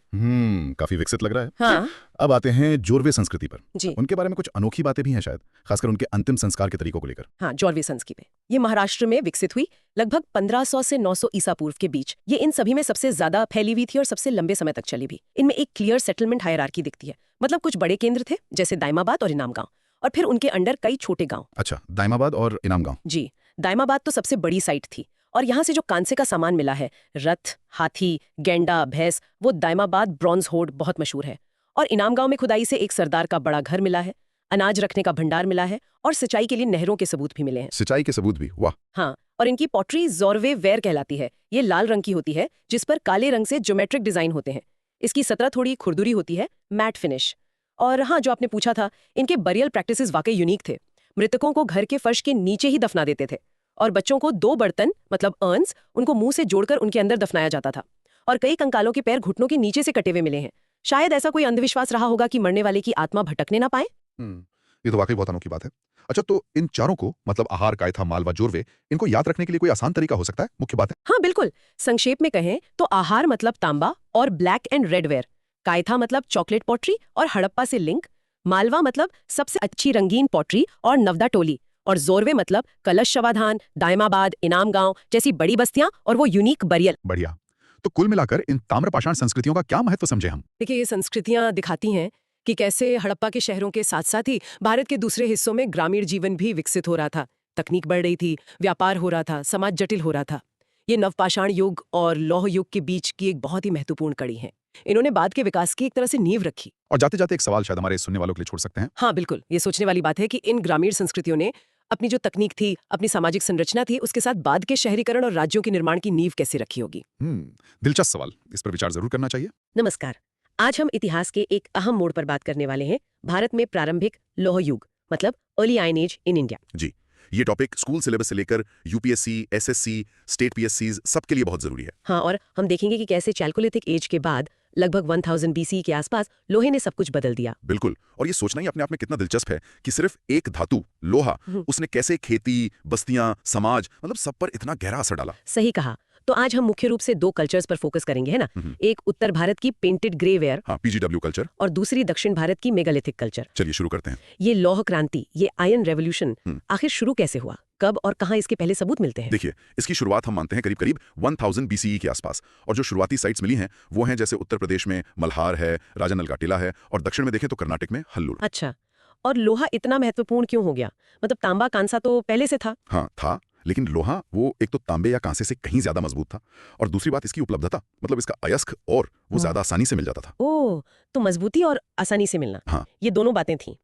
काफी विकसित लग रहा है। हाँ अब आते हैं जोरवे संस्कृति पर। जी। उनके बारे में कुछ अनोखी बातें भी हैं शायद, खासकर उनके अंतिम संस्कार के तरीकों को लेकर। हाँ, जॉर्वे संस्कृति ये महाराष्ट्र में विकसित हुई लगभग 1500 से 900 ईसा पूर्व के बीच। ये इन सभी में सबसे ज्यादा फैली हुई थी और सबसे लंबे समय तक चली भी। इनमें एक क्लियर सेटलमेंट हायरार्की दिखती है, मतलब कुछ बड़े केंद्र थे जैसे दाइमाबाद और इनाम गांव, और फिर उनके अंडर कई छोटे गांव। अच्छा, दाइमाबाद और इनाम गांव। जी, दाइमाबाद तो सबसे बड़ी साइट थी, और यहाँ से जो कांसे का सामान मिला है, रथ, हाथी, गेंडा, भैंस, वो दाइमाबाद ब्रॉन्ज होर्ड बहुत मशहूर है। और इनाम गांव में खुदाई से एक सरदार का बड़ा घर मिला है, अनाज रखने का भंडार मिला है, और सिंचाई के लिए नहरों के सबूत भी मिले हैं। सिंचाई के सबूत भी, वाह। हाँ, और इनकी पॉटरी जॉर्वे वेयर कहलाती है। ये लाल रंग की होती है जिस पर काले रंग से ज्योमेट्रिक डिजाइन होते हैं। इसकी सतह थोड़ी खुरदुरी होती है, मैट फिनिश। और हाँ, जो आपने पूछा था, इनके बरियल प्रैक्टिसेस वाकई यूनिक थे। मृतकों को घर के फर्श के नीचे ही दफना देते थे, और बच्चों को 2 बर्तन मतलब अर्न्स उनको मुंह से जोड़कर उनके अंदर दफनाया जाता था। और कई कंकालों के पैर घुटनों के नीचे से कटे हुए मिले हैं। शायद ऐसा कोई अंधविश्वास रहा होगा कि मरने वाले की आत्मा भटकने ना पाए। ये तो वाकई बहुत अनोखी बात है। अच्छा, तो इन चारों को मतलब आहार, कायथा, मालवा, जोरवे, इनको याद रखने के लिए कोई आसान तरीका हो सकता है? मुख्य बात है। हाँ बिल्कुल, संक्षेप में कहें तो आहार मतलब तांबा और black and red ware, Kayatha मतलब चॉकलेट पॉटरी और हड़प्पा से लिंक, मालवा मतलब सबसे अच्छी रंगीन पॉटरी और नवदा टोली, और जोरवे मतलब कलश शवाधान, दाइमाबाद, इनाम गांव जैसी बड़ी बस्तियां और वो यूनिक बरियल। बढ़िया। तो कुल मिलाकर इन ताम्रपाषाण संस्कृतियों का क्या महत्व समझे हम? देखिए, ये संस्कृतियां दिखाती हैं कि कैसे हड़प्पा के शहरों के साथ साथ ही भारत के दूसरे हिस्सों में ग्रामीण जीवन भी विकसित हो रहा था। तकनीक बढ़ रही थी, व्यापार हो रहा था, समाज जटिल हो रहा था। ये नवपाषाण युग और लौह युग के बीच की एक बहुत ही महत्वपूर्ण कड़ी है। इन्होंने बाद के विकास की एक तरह से नींव रखी। और जाते जाते एक सवाल शायद हमारे सुनने वालों के लिए छोड़ सकते हैं। हाँ बिल्कुल, ये सोचने वाली बात है कि इन ग्रामीण संस्कृतियों ने अपनी जो तकनीक थी, अपनी सामाजिक संरचना थी, उसके साथ बाद के शहरीकरण और राज्यों के निर्माण की नींव कैसे रखी होगी। दिलचस्प सवाल, इस पर विचार जरूर करना चाहिए। नमस्कार, आज हम इतिहास के एक अहम मोड़ पर बात करने वाले हैं, भारत में प्रारंभिक लौह युग मतलब early iron age in India. जी, ये टॉपिक स्कूल सिलेबस से लेकर यूपीएससी, एसएससी, स्टेट पीएससीज सबके लिए बहुत जरूरी है। हाँ, और हम देखेंगे कि कैसे चैल्कोलिथिक एज के बाद लगभग 1000 बीसी के आसपास लोहे ने सब कुछ बदल दिया। बिल्कुल, और ये सोचना ही अपने आप में कितना दिलचस्प है कि सिर्फ एक धातु लोहा उसने कैसे खेती, बस्तियां, समाज मतलब सब पर इतना गहरा असर डाला। सही कहा। तो आज हम मुख्य रूप से 2 कल्चर्स पर फोकस करेंगे, है ना। एक उत्तर भारत की पेंटेड ग्रे वेयर, हाँ, पीजीडब्ल्यू कल्चर, और दूसरी दक्षिण भारत की मेगालिथिक कल्चर। चलिए शुरू करते हैं। ये लौह क्रांति, ये आयन रेवोल्यूशन आखिर शुरू कैसे हुआ, कब और कहाँ इसके पहले सबूत मिलते हैं? देखिए, इसकी शुरुआत हम मानते हैं करीब करीब 1000 बीसीई के आसपास, और जो शुरुआती साइट्स मिली हैं वो हैं जैसे उत्तर प्रदेश में मल्हार है, राजानल का टिला है, और दक्षिण में देखें तो कर्नाटक में हल्लूर। अच्छा, और लोहा इतना महत्वपूर्ण क्यों हो गया? मतलब तांबा कांसा तो पहले से था। हाँ था, लेकिन लोहा वो एक तो तांबे या कांसे से कहीं ज्यादा मजबूत था, और दूसरी बात इसकी उपलब्धता, मतलब इसका अयस्क और वो ज्यादा आसानी से मिल जाता था। ओह, तो मजबूती और आसानी से मिलना, हाँ, ये दोनों बातें थीं।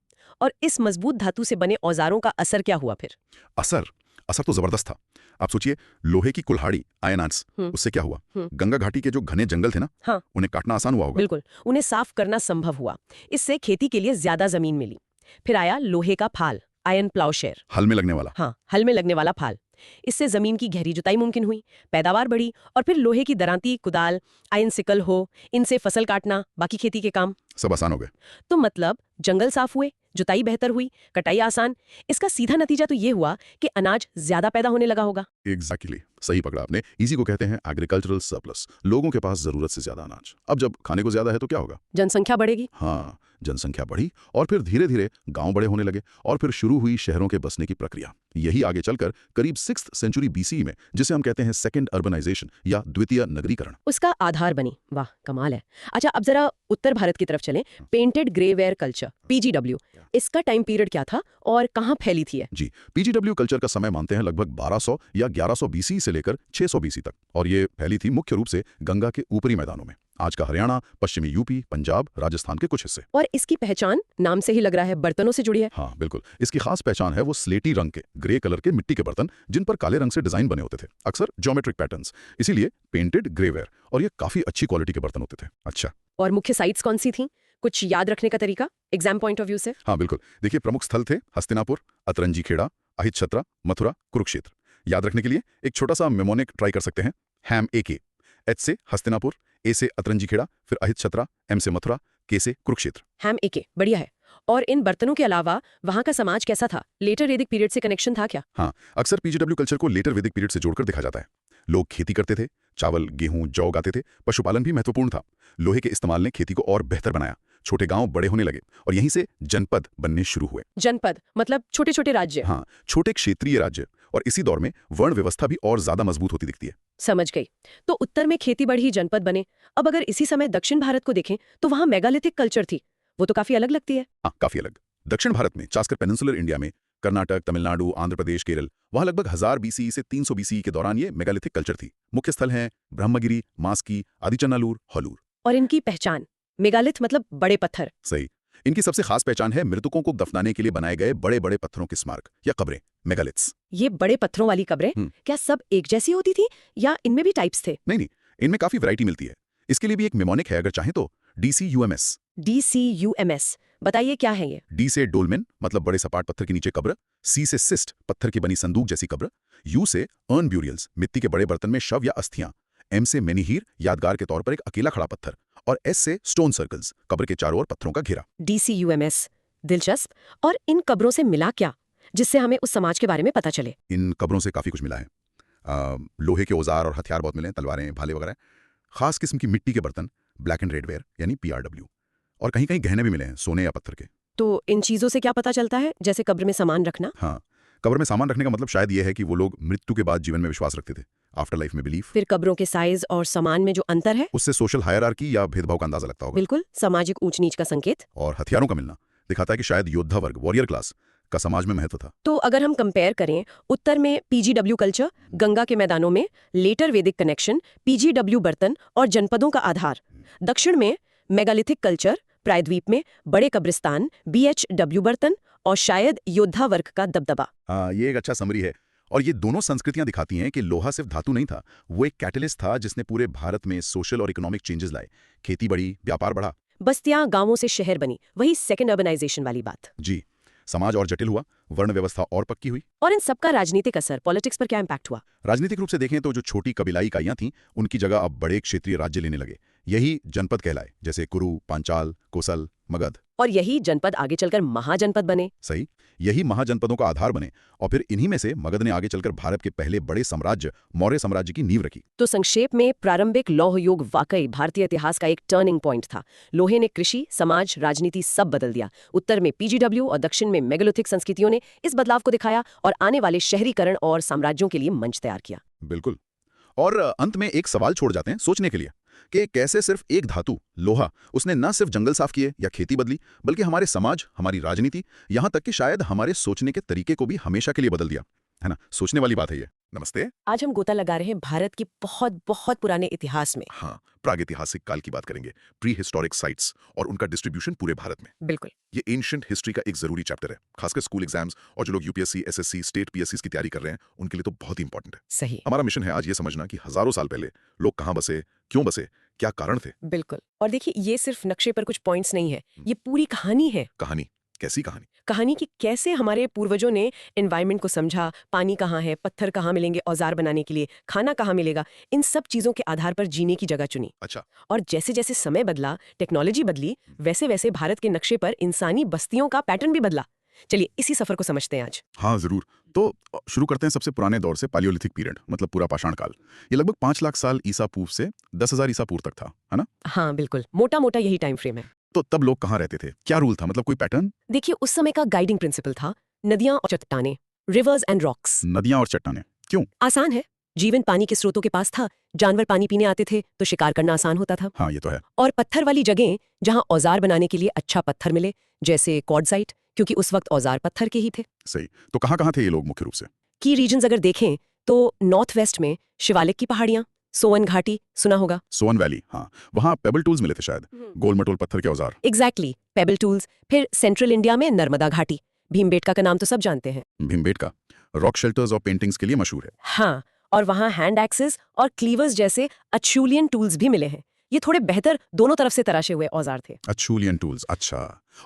और इस मजबूत धातु से बने औजारों का असर क्या हुआ फिर? असर तो जबरदस्त था। आप सोचिए, लोहे की कुल्हाड़ी आयनांस, उससे क्या हुआ? गंगा घाटी के जो घने जंगल थे ना, हाँ, उन्हें काटना आसान हुआ होगा। बिल्कुल, उन्हें साफ करना संभव हुआ। इससे खेती के लिए ज्यादा जमीन मिली। फिर आया लोहे का फाल, आयन प्लाउशेयर, हल में लगने वाला। हाँ, हल में लगने वाला फाल। इससे जमीन की गहरी जुताई मुमकिन हुई, पैदावार बढ़ी, और फिर लोहे की दरांती, कुदाल, आयन सिकल हो, इनसे फसल काटना, बाकी खेती के काम सब आसान हो गए। तो मतलब जंगल साफ हुए, जुताई बेहतर हुई, कटाई आसान। इसका सीधा नतीजा तो ये हुआ कि अनाज ज्यादा पैदा होने लगा होगा। एग्जैक्टली, सही पकड़ा आपने। इसी को कहते हैं एग्रीकल्चरल सरप्लस, लोगों के पास जरूरत से ज्यादा अनाज। अब जब खाने को ज्यादा है तो क्या होगा? जनसंख्या बढ़ेगी। हाँ, जनसंख्या बढ़ी, और फिर धीरे धीरे गांव बड़े होने लगे, और फिर शुरू हुई शहरों के बसने की प्रक्रिया। यही आगे चलकर करीब 6th सेंचुरी बीसी में, जिसे हम कहते हैं सेकंड अर्बनाइजेशन या द्वितीय नगरीकरण, उसका आधार बनी। वाह, कमाल है। अच्छा, अब जरा उत्तर भारत की तरफ चलें। Painted grey ware culture, PGW, इसका टाइम पीरियड क्या था और कहाँ फैली थी? जी, पीजीडब्ल्यू कल्चर का समय मानते हैं लगभग 1200 या 1100 बीसी से लेकर 600 बीसी तक, और ये फैली थी मुख्य रूप से गंगा के ऊपरी मैदानों में। आज का हरियाणा, पश्चिमी यूपी, पंजाब, राजस्थान के कुछ हिस्से। और इसकी पहचान नाम से ही लग रहा है, बर्तनों से जुड़ी है। हाँ बिल्कुल, इसकी खास पहचान है वो स्लेटी रंग के ग्रे कलर के मिट्टी के बर्तन, जिन पर काले रंग से डिजाइन बने होते थे, अक्सर ज्योमेट्रिक पैटर्न्स, इसीलिए पेंटेड ग्रेवेयर, और ये काफी अच्छी क्वालिटी के बर्तन होते थे। अच्छा, और मुख्य साइट्स कौन सी थीं? कुछ याद रखने का तरीका एग्जाम पॉइंट ऑफ व्यू से? हाँ बिल्कुल, देखिए प्रमुख स्थल थे हस्तिनापुर, अतरंजी खेड़ा, अहित छत्रा, मथुरा, कुरुक्षेत्र। याद रखने के लिए एक छोटा सा मेमोनिक ट्राई कर सकते हैं। हैम AK, H से हस्तिनापुर, A से अतरंजी खेड़ा, फिर अहित छत्रा, M से मथुरा, K से कुरुक्षेत्र। हैम AK, बढ़िया है। और इन बर्तनों के अलावा वहाँ का समाज कैसा था? लेटर वैदिक पीरियड से कनेक्शन था क्या? हाँ, अक्सर पीजीडब्ल्यू कल्चर को लेटर वैदिक पीरियड से जोड़कर देखा जाता है। लोग खेती करते थे, चावल, गेहूं, जौ उगाते थे, पशुपालन भी महत्वपूर्ण था। लोहे के इस्तेमाल ने खेती को और बेहतर बनाया। छोटे गांव बड़े होने लगे और यहीं से जनपद बनने शुरू हुए। जनपद मतलब छोटे छोटे राज्य। हाँ, छोटे क्षेत्रीय राज्य। और इसी दौर में वर्ण व्यवस्था भी और ज्यादा मजबूत होती दिखती है। समझ गई। तो उत्तर में खेती बढ़ी, जनपद बने। अब अगर इसी समय दक्षिण भारत को देखें तो वहाँ मेगालिथिक कल्चर थी। वो तो काफी अलग लगती है। हाँ, काफी अलग। दक्षिण भारत में, खासकर पेनिनसुलर इंडिया में, कर्नाटक, तमिलनाडु, आंध्र प्रदेश, केरल, वहां लगभग 1000 बीसी से 300 बीसी के दौरान ये मेगालिथिक कल्चर थी। मुख्य स्थल हैं ब्रह्मगिरी, मास्की, आदिचन्नालूर, होलूर। और इनकी पहचान? मेगालिथ मतलब बड़े पत्थर। सही। इनकी सबसे खास पहचान है मृतकों को दफनाने के लिए बनाए गए बड़े बड़े पत्थरों के स्मारक या कब्रें, मेगालिथ्स। ये बड़े पत्थरों वाली कब्रें क्या सब एक जैसी होती थी या इनमें भी टाइप्स थे? नहीं, इनमें काफी वैरायटी मिलती है। इसके लिए भी एक निमोनिक है, अगर चाहें तो DCUMS। DCUMS बताइए क्या है ये? D से डोलमेन मतलब बड़े सपाट पत्थर के नीचे कब्र, C से सिस्ट पत्थर की बनी संदूक जैसी कब्र, U से अर्न ब्यूरियल्स मिट्टी के बड़े बर्तन में शव या अस्थियां, M से मेनिहीर यादगार के तौर पर एक अकेला खड़ा पत्थर, और S से स्टोन सर्कल्स कब्र के चारों ओर पत्थरों का घेरा। DCUMS दिलचस्प। और इन कब्रों से मिला क्या जिससे हमें उस समाज के बारे में पता चले? इन कब्रों से काफी कुछ मिला है। लोहे के औजार और हथियार बहुत मिले, तलवारें, भाले वगैरह। खास किस्म की मिट्टी के बर्तन, ब्लैक एंड रेड वेयर यानी PRW। और कहीं कहीं गहने भी मिले हैं, सोने या पत्थर के। तो इन चीजों से क्या पता चलता है, जैसे कब्र में सामान रखना? हाँ, कब्र में सामान रखने का मतलब शायद यह है कि वो लोग मृत्यु के बाद जीवन में विश्वास रखते थे, आफ्टर लाइफ में बिलीफ। फिर कब्रों के साइज और सामान में जो अंतर है उससे सोशल हायरार्की या भेदभाव का अंदाजा लगता होगा। बिल्कुल, सामाजिक ऊंच नीच का संकेत। और हथियारों का मिलना दिखाता है कि शायद योद्धा वर्ग, वॉरियर क्लास का समाज में महत्व था। तो अगर हम कंपेयर करें, उत्तर में PGW कल्चर, गंगा के मैदानों में लेटर वैदिक कनेक्शन, PGW बर्तन और जनपदों का आधार। दक्षिण में मेगालिथिक कल्चर, प्रायद्वीप में बड़े कब्रिस्तान, BHW बर्तन और शायद योद्धा वर्ग का दबदबा। हाँ, ये एक अच्छा समरी है। और ये दोनों संस्कृतियां दिखाती हैं कि लोहा सिर्फ धातु नहीं था, वो एक कैटलिस्ट था जिसने पूरे भारत में सोशल और इकोनॉमिक चेंजेस लाए। खेती बढ़ी, व्यापार बढ़ा। बस्तियां गांवों से शहर बनी, वही सेकेंड अर्बनाइजेशन वाली बात। जी, समाज और जटिल हुआ, वर्ण व्यवस्था और पक्की हुई। और इन सबका राजनीतिक असर, पॉलिटिक्स पर क्या इम्पैक्ट हुआ? राजनीतिक रूप से देखें तो जो छोटी कबीलाई इकाइयां थीं, उनकी जगह अब बड़े क्षेत्रीय राज्य लेने लगे। यही जनपद कहलाए, जैसे कुरु, पांचाल, कोसल, मगध। और यही जनपद आगे चलकर महाजनपद बने। सही, यही महाजनपदों का आधार बने। और फिर इन्हीं में से मगध ने आगे चलकर भारत के पहले बड़े साम्राज्य मौर्य साम्राज्य की नींव रखी। तो संक्षेप में प्रारंभिक लौह युग वाकई भारतीय इतिहास का एक टर्निंग पॉइंट था। लोहे ने कृषि, समाज, राजनीति सब बदल दिया। उत्तर में PGW और दक्षिण में मेगालिथिक संस्कृतियों ने इस बदलाव को दिखाया और आने वाले शहरीकरण और साम्राज्यों के लिए मंच तैयार किया। बिल्कुल। और अंत में एक सवाल छोड़ जाते हैं सोचने के लिए कि कैसे सिर्फ एक धातु, लोहा, उसने न सिर्फ जंगल साफ किए या खेती बदली, बल्कि हमारे समाज, हमारी राजनीति, यहां तक कि शायद हमारे सोचने के तरीके को भी हमेशा के लिए बदल दिया। है ना? सोचने वाली बात है ये। नमस्ते। आज हम गोता लगा रहे हैं भारत की बहुत बहुत पुराने इतिहास में। हाँ, प्रागैतिहासिक काल की बात करेंगे, प्री हिस्टोरिक साइट्स और उनका डिस्ट्रीब्यूशन पूरे भारत में। बिल्कुल। ये एंशिएंट हिस्ट्री का एक जरूरी चैप्टर है, खासकर स्कूल एग्जाम्स और जो लोग UPSC, SSC, स्टेट PSCs की तैयारी कर रहे हैं, उनके लिए तो बहुत ही इंपॉर्टेंट है। सही। हमारा मिशन है आज ये समझना कि हजारों साल पहले लोग कहाँ बसे, क्यों बसे, क्या कारण थे। बिल्कुल। और देखिए, ये सिर्फ नक्शे पर कुछ पॉइंट्स नहीं है, ये पूरी कहानी है। कहानी? कैसी कहानी? कहानी कि कैसे हमारे पूर्वजों ने एनवायरनमेंट को समझा, पानी कहाँ है, पत्थर कहाँ मिलेंगे औजार बनाने के लिए, खाना कहाँ मिलेगा, इन सब चीजों के आधार पर जीने की जगह चुनी। अच्छा। और जैसे जैसे समय बदला, टेक्नोलॉजी बदली, वैसे वैसे भारत के नक्शे पर इंसानी बस्तियों का पैटर्न भी बदला। चलिए इसी सफर को समझते हैं आज। हाँ, जरूर। तो शुरू करते हैं सबसे पुराने दौर से, पालियोलिथिक पीरियड, मतलब पूरा पाषाण काल। ये लगभग 5 लाख साल ईसा पूर्व से 10,000 ईसा पूर्व तक था, है ना? हाँ बिल्कुल, मोटा मोटा यही टाइम फ्रेम है। तो तब लोग कहाँ रहते थे, क्या रूल था, मतलब कोई पैटर्न? देखिए, उस समय का गाइडिंग प्रिंसिपल था नदियां और चट्टानें, रिवर्स एंड रॉक्स। नदियां और चट्टानें, क्यों? आसान है, जीवन पानी के स्रोतों के पास था, जानवर पानी पीने आते थे तो शिकार करना आसान होता था। हाँ, ये तो है। और पत्थर वाली जगह जहां औजार बनाने के लिए अच्छा पत्थर मिले, जैसे क्वार्ट्जाइट, क्योंकि उस वक्त औजार पत्थर के ही थे। सही। तो कहाँ थे ये लोग मुख्य रूप से? की रीजन्स अगर देखें तो नॉर्थ वेस्ट में शिवालिक की पहाड़ियां, सोवन घाटी सुना होगा। सोवन वैली, हाँ, वहाँ पेबल टूल्स मिले थे शायद, गोल मटोल पत्थर के औजार। Exactly, payable tools. फिर सेंट्रल इंडिया में नर्मदा घाटी, भीमबेटका का नाम तो सब जानते हैं। भीमबेटका रॉक शेल्टर्स और पेंटिंग्स के लिए मशहूर है। हाँ, और वहाँ हैंड एक्सेस और क्लीवर्स जैसे अचूलियन टूल्स भी मिले हैं। ये थोड़े बेहतर दोनों तरफ से तराशे हुए औजार थे। अचूलियन टूल्स, अच्छा।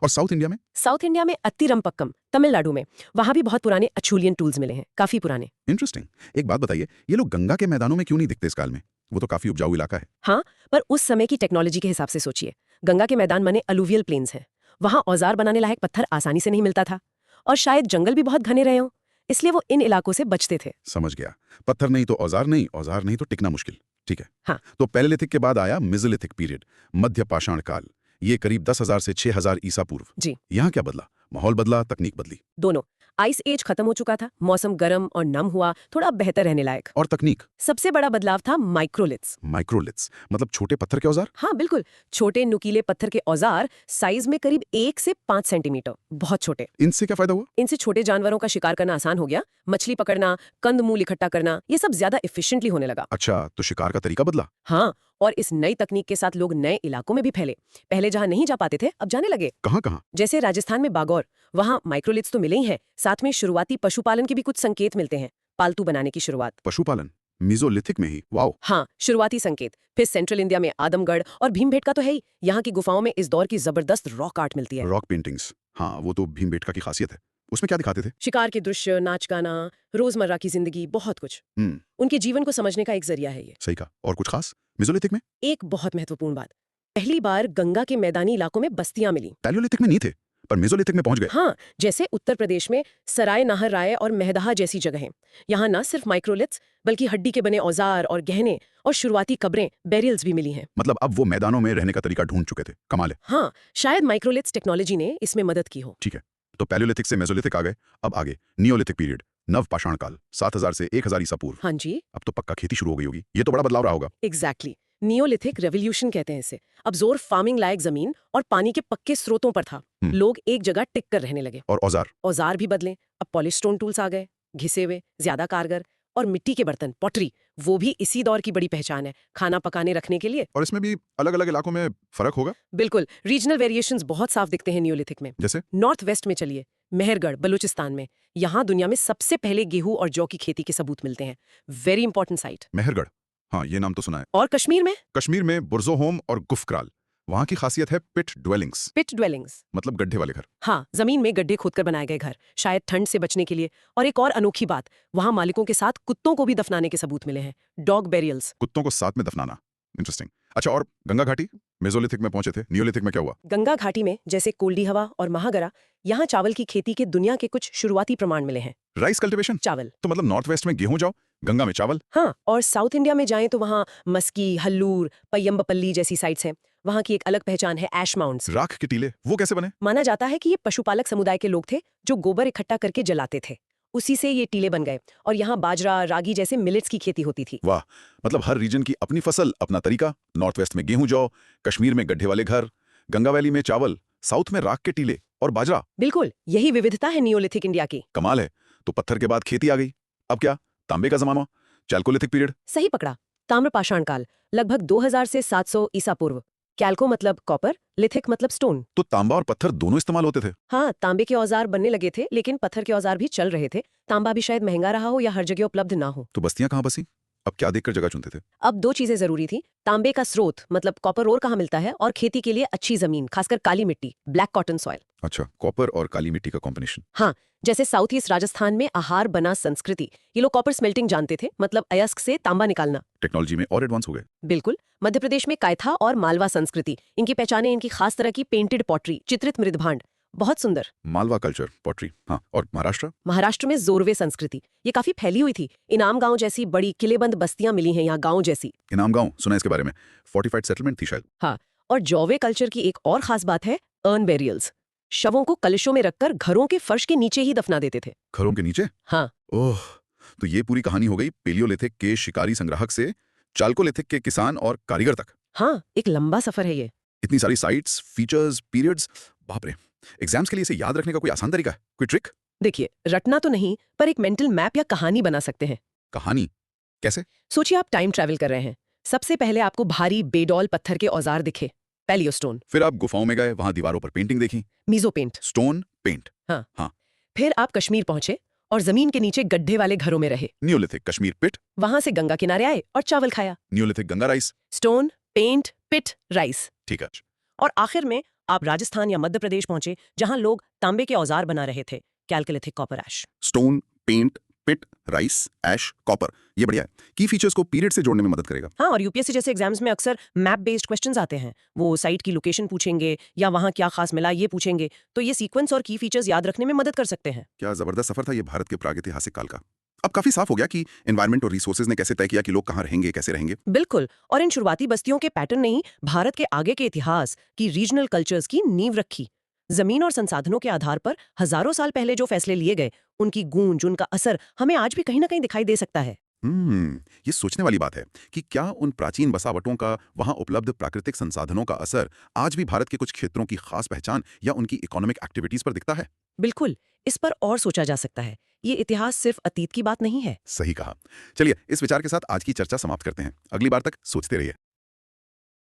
और साउथ इंडिया में? साउथ इंडिया में अत्तिरम्पक्कम, तमिलनाडु में, वहां भी बहुत पुराने अचूलियन टूल्स मिले हैं, काफी पुराने। इंटरेस्टिंग। एक बात बताइए, ये लोग गंगा के मैदानों में क्यों नहीं दिखते इस काल में? वो तो काफी उपजाऊ इलाका है। हाँ, पर उस समय की टेक्नोलॉजी के हिसाब से सोचिए, गंगा के मैदान माने अलुवियल प्लेन्स हैं। वहां औजार बनाने लायक पत्थर आसानी से नहीं मिलता था और शायद जंगल भी बहुत घने रहे हों, इसलिए वो इन इलाकों से बचते थे। समझ गया। पत्थर नहीं तो औजार नहीं, औजार नहीं तो टिकना मुश्किल। ठीक है। हाँ। तो पैलेलिथिक के बाद आया मेसोलिथिक पीरियड, मध्य पाषाण काल। ये करीब 10,000 से 6,000 ईसा पूर्व। जी। यहाँ क्या बदला? माहौल बदला, तकनीक बदली। दोनों। आइस एज खत्म हो चुका था, मौसम गर्म और नम हुआ, थोड़ा बेहतर रहने लायक। और तकनीक? सबसे बड़ा बदलाव था माइक्रोलिथ्स। माइक्रोलिथ्स मतलब छोटे पत्थर के औजार? हाँ बिल्कुल, छोटे नुकीले पत्थर के औजार, साइज में करीब 1 से 5 सेंटीमीटर, बहुत छोटे। इनसे क्या फायदा हुआ? इनसे छोटे जानवरों का शिकार करना आसान हो गया, मछली पकड़ना, कंद मूल इकट्ठा करना, ये सब ज्यादा एफिशिएंटली होने लगा। अच्छा, तो शिकार का तरीका बदला? हाँ, और इस नई तकनीक के साथ लोग नए इलाकों में भी फैले। पहले जहाँ नहीं जा पाते थे, अब जाने लगे। कहाँ कहाँ? जैसे राजस्थान में बागौर, वहाँ माइक्रोलिथ्स तो मिले ही हैं, साथ में शुरुआती पशुपालन के भी कुछ संकेत मिलते हैं। पालतू बनाने की शुरुआत। पशुपालन मेसोलिथिक में ही? वाओ। हाँ, शुरुआती संकेत। फिर सेंट्रल इंडिया में आदमगढ़ और भीमबेटका तो है ही। यहाँ की गुफाओं में इस दौर की जबरदस्त रॉक आर्ट मिलती है। रॉक पेंटिंग्स, हाँ वो तो भीमबेटका की खासियत है। उसमें क्या दिखाते थे? शिकार के दृश्य, नाच गाना, रोजमर्रा की जिंदगी, बहुत कुछ। उनके जीवन को समझने का एक जरिया है ये। सही कहा। और कुछ खास मेसोलिथिक में? एक बहुत महत्वपूर्ण बात, पहली बार गंगा के मैदानी इलाकों में बस्तियां मिली। पैलियोलिथिक में नहीं थे, पर मेसोलिथिक में पहुंच गए। हाँ, जैसे उत्तर प्रदेश में सराय नाहर राय और मेहदहा जैसी जगहें। यहाँ न सिर्फ माइक्रोलिथ्स बल्कि हड्डी के बने औजार और गहने और शुरुआती कब्रें, बेरियल्स भी मिली हैं। मतलब अब वो मैदानों में रहने का तरीका ढूंढ चुके थे। कमाल है। हाँ, शायद माइक्रोलिथ्स टेक्नोलॉजी ने इसमें मदद की हो। ठीक है, तो पैलियोलिथिक से मेसोलिथिक आ गए, अब आगे नियोलिथिक पीरियड, नव पाषाण काल, 7,000 से 1,000 ईसा पूर्व। हाँ जी, अब तो पक्का खेती शुरू हो गई होगी। ये तो बड़ा बदलाव रहा होगा। एग्जैक्टली। नियोलिथिक रेवोल्यूशन कहते हैं इसे। अब जोर फार्मिंग लायक जमीन और पानी के पक्के स्रोतों पर था। लोग एक जगह टिक कर रहने लगे। और औजार? औजार भी बदले। अब पॉलिश स्टोन टूल्स आ गए, घिसे हुए, ज्यादा कारगर। और मिट्टी के बर्तन, पॉटरी, वो भी इसी दौर की बड़ी पहचान है, खाना पकाने रखने के लिए। और इसमें भी अलग अलग इलाकों में फर्क होगा? बिल्कुल, रीजनल वेरिएशंस बहुत साफ दिखते हैं नियोलिथिक में। जैसे? नॉर्थ वेस्ट में चलिए, मेहरगढ़ बलूचिस्तान में, यहाँ दुनिया में सबसे पहले गेहूं और जौ की खेती के सबूत मिलते हैं। Very important site. मेहरगढ़, हाँ ये नाम तो सुना है। और कश्मीर में? कश्मीर में बुर्जोहोम और गुफक्राल, वहाँ की खासियत है पिट ड्वेलिंग्स। पिट ड्वेलिंग्स मतलब गड्ढे वाले घर। हाँ, जमीन में गड्ढे खोदकर बनाए गए घर, शायद ठंड से बचने के लिए। और एक और अनोखी बात, वहाँ मालिकों के साथ कुत्तों को भी दफनाने के सबूत मिले हैं। डॉग बेरियल्स। कुत्तों को साथ में दफनाना, इंटरेस्टिंग। अच्छा, और गंगा घाटी? मेसोलिथिक में पहुंचे थे, नियोलिथिक में क्या हुआ? गंगा घाटी में जैसे कोल्डी हवा और महागरा, यहाँ चावल की खेती के दुनिया के कुछ शुरुआती प्रमाण मिले हैं। Rice cultivation? चावल। तो मतलब नॉर्थ वेस्ट में गेहूं जाओ, गंगा में चावल। हाँ, और साउथ इंडिया में जाएं तो वहाँ मस्की, हल्लूर, पय्यम्बपल्ली जैसी साइट्स हैं। वहाँ की एक अलग पहचान है ऐश माउंट्स। राख के टीले, वो कैसे बने? माना जाता है कि ये पशुपालक समुदाय के लोग थे जो गोबर इकट्ठा करके जलाते थे, उसी से ये टीले बन गए। और यहाँ बाजरा, रागी जैसे मिलेट्स की खेती होती थी। वाह, मतलब हर रीजन की अपनी फसल, अपना तरीका। नॉर्थ वेस्ट में गेहूं जाओ, कश्मीर में गड्ढे वाले घर, गंगा वैली में चावल, साउथ में राख के टीले और बाजरा। बिल्कुल, यही विविधता है नियोलिथिक इंडिया की। कमाल है। तो पत्थर के बाद खेती आ गई, अब क्या? तांबे का जमाना, चैल्कोलिथिक पीरियड। सही पकड़ा। ताम्रपाषाण काल, लगभग 2000 से 700 ईसा पूर्व। कैल्को मतलब कॉपर, लिथिक मतलब स्टोन। तो तांबा और पत्थर दोनों इस्तेमाल होते थे? हाँ, तांबे के औजार बनने लगे थे, लेकिन पत्थर के औजार भी चल रहे थे। तांबा भी शायद महंगा रहा हो या हर जगह उपलब्ध ना हो। तो बस्तियां कहाँ बसी? अब क्या देखकर जगह चुनते थे? अब दो चीजें जरूरी थी, तांबे का स्रोत मतलब कॉपर ओर कहाँ मिलता है, और खेती के लिए अच्छी जमीन, खासकर काली मिट्टी, ब्लैक कॉटन सॉइल। अच्छा, कॉपर और काली मिट्टी का कॉम्बिनेशन। हाँ, जैसे साउथ ईस्ट राजस्थान में आहार बना संस्कृति, ये लोग कॉपर स्मेल्टिंग जानते थे, मतलब अयस्क से तांबा निकालना। टेक्नोलॉजी में और एडवांस हो गए। बिल्कुल। मध्य प्रदेश में कायथा और मालवा संस्कृति, इनकी पहचाने इनकी खास तरह की पेंटेड पॉटरी, चित्रित मृदभांड, बहुत सुंदर। मालवा कल्चर, पॉटरी, हाँ। और महाराष्ट्र? महाराष्ट्र में जोरवे संस्कृति, ये काफी फैली हुई थी। इनाम गांव जैसी बड़ी किलेबंद बस्तियां मिली हैं यहाँ, गांव जैसी। इनाम गांव सुना है इसके बारे में, फोर्टिफाइड सेटलमेंट थी शायद। हाँ, और जौवे कल्चर की एक और खास बात है अर्न बेरियल्स। शवों को कलशों में रखकर घरों के फर्श के नीचे ही दफना देते थे। घरों के नीचे? हाँ। ओह, तो ये पूरी कहानी हो गई पेलियोलिथिक के शिकारी संग्राहक से चाल्कोलिथिक के किसान और कारीगर तक। हाँ, एक लंबा सफर है ये। इतनी सारी साइट्स, फीचर्स, पीरियड्स, बाप रे। एग्जाम्स के लिए इसे याद रखने का कोई आसान तरीका है? कोई ट्रिक? देखिए, रटना तो नहीं, पर एक मेंटल मैप या कहानी बना सकते हैं। कहानी? कैसे? सोचिए आप टाइम ट्रैवल कर रहे हैं। सबसे पहले आपको भारी बेडॉल पत्थर के औजार दिखे, पैलियोस्टोन। फिर आप गुफाओं में गए, वहां दीवारों पर पेंटिंग देखी, मीजो पेंट। Stone paint. हाँ। हाँ। फिर आप कश्मीर पहुंचे और जमीन के नीचे गड्ढे वाले घरों में रहे। Neolithic Kashmir pit. वहां से गंगा किनारे आए और चावल खाया। Neolithic Ganga rice. Stone, paint, pit, rice. ठीक है। और आखिर में आप राजस्थान या मध्य प्रदेश पहुंचे, जहां लोग तांबे के औजार बना रहे थे, कैल्कोलिथिक कॉपर ऐश। स्टोन, पेंट, स्पिट, राइस, ऐश, कॉपर, ये बढ़िया है। की फीचर्स को पीरियड से जोड़ने में मदद करेगा। हाँ, और यूपीएससी जैसे एग्जाम्स में अक्सर मैप बेस्ड क्वेश्चंस आते हैं। वो साइट की लोकेशन पूछेंगे या वहाँ क्या खास मिला ये पूछेंगे, तो ये सीक्वेंस और की फीचर्स याद रखने में मदद कर सकते हैं। क्या जबरदस्त सफर था ये भारत के प्रागैतिहासिक काल का। अब काफी साफ हो गया कि एनवायरनमेंट और रिसोर्सेज ने कैसे तय किया कि लोग कहाँ रहेंगे, कैसे रहेंगे। बिल्कुल, और इन शुरुआती बस्तियों के पैटर्न ने ही भारत के आगे के इतिहास की रीजनल कल्चर्स की नींव रखी। जमीन और संसाधनों के आधार पर हजारों साल पहले जो फैसले लिए गए, उनकी गूंज, उनका असर हमें आज भी कहीं ना कहीं दिखाई दे सकता है। ये सोचने वाली बात है कि क्या उन प्राचीन बसावटों का वहां उपलब्ध प्राकृतिक संसाधनों का असर आज भी भारत के कुछ क्षेत्रों की खास पहचान या उनकी इकोनॉमिक एक्टिविटीज पर दिखता है। बिल्कुल, इस पर और सोचा जा सकता है। ये इतिहास सिर्फ अतीत की बात नहीं है। सही कहा। चलिए इस विचार के साथ आज की चर्चा समाप्त करते हैं। अगली बार तक सोचते रहिए।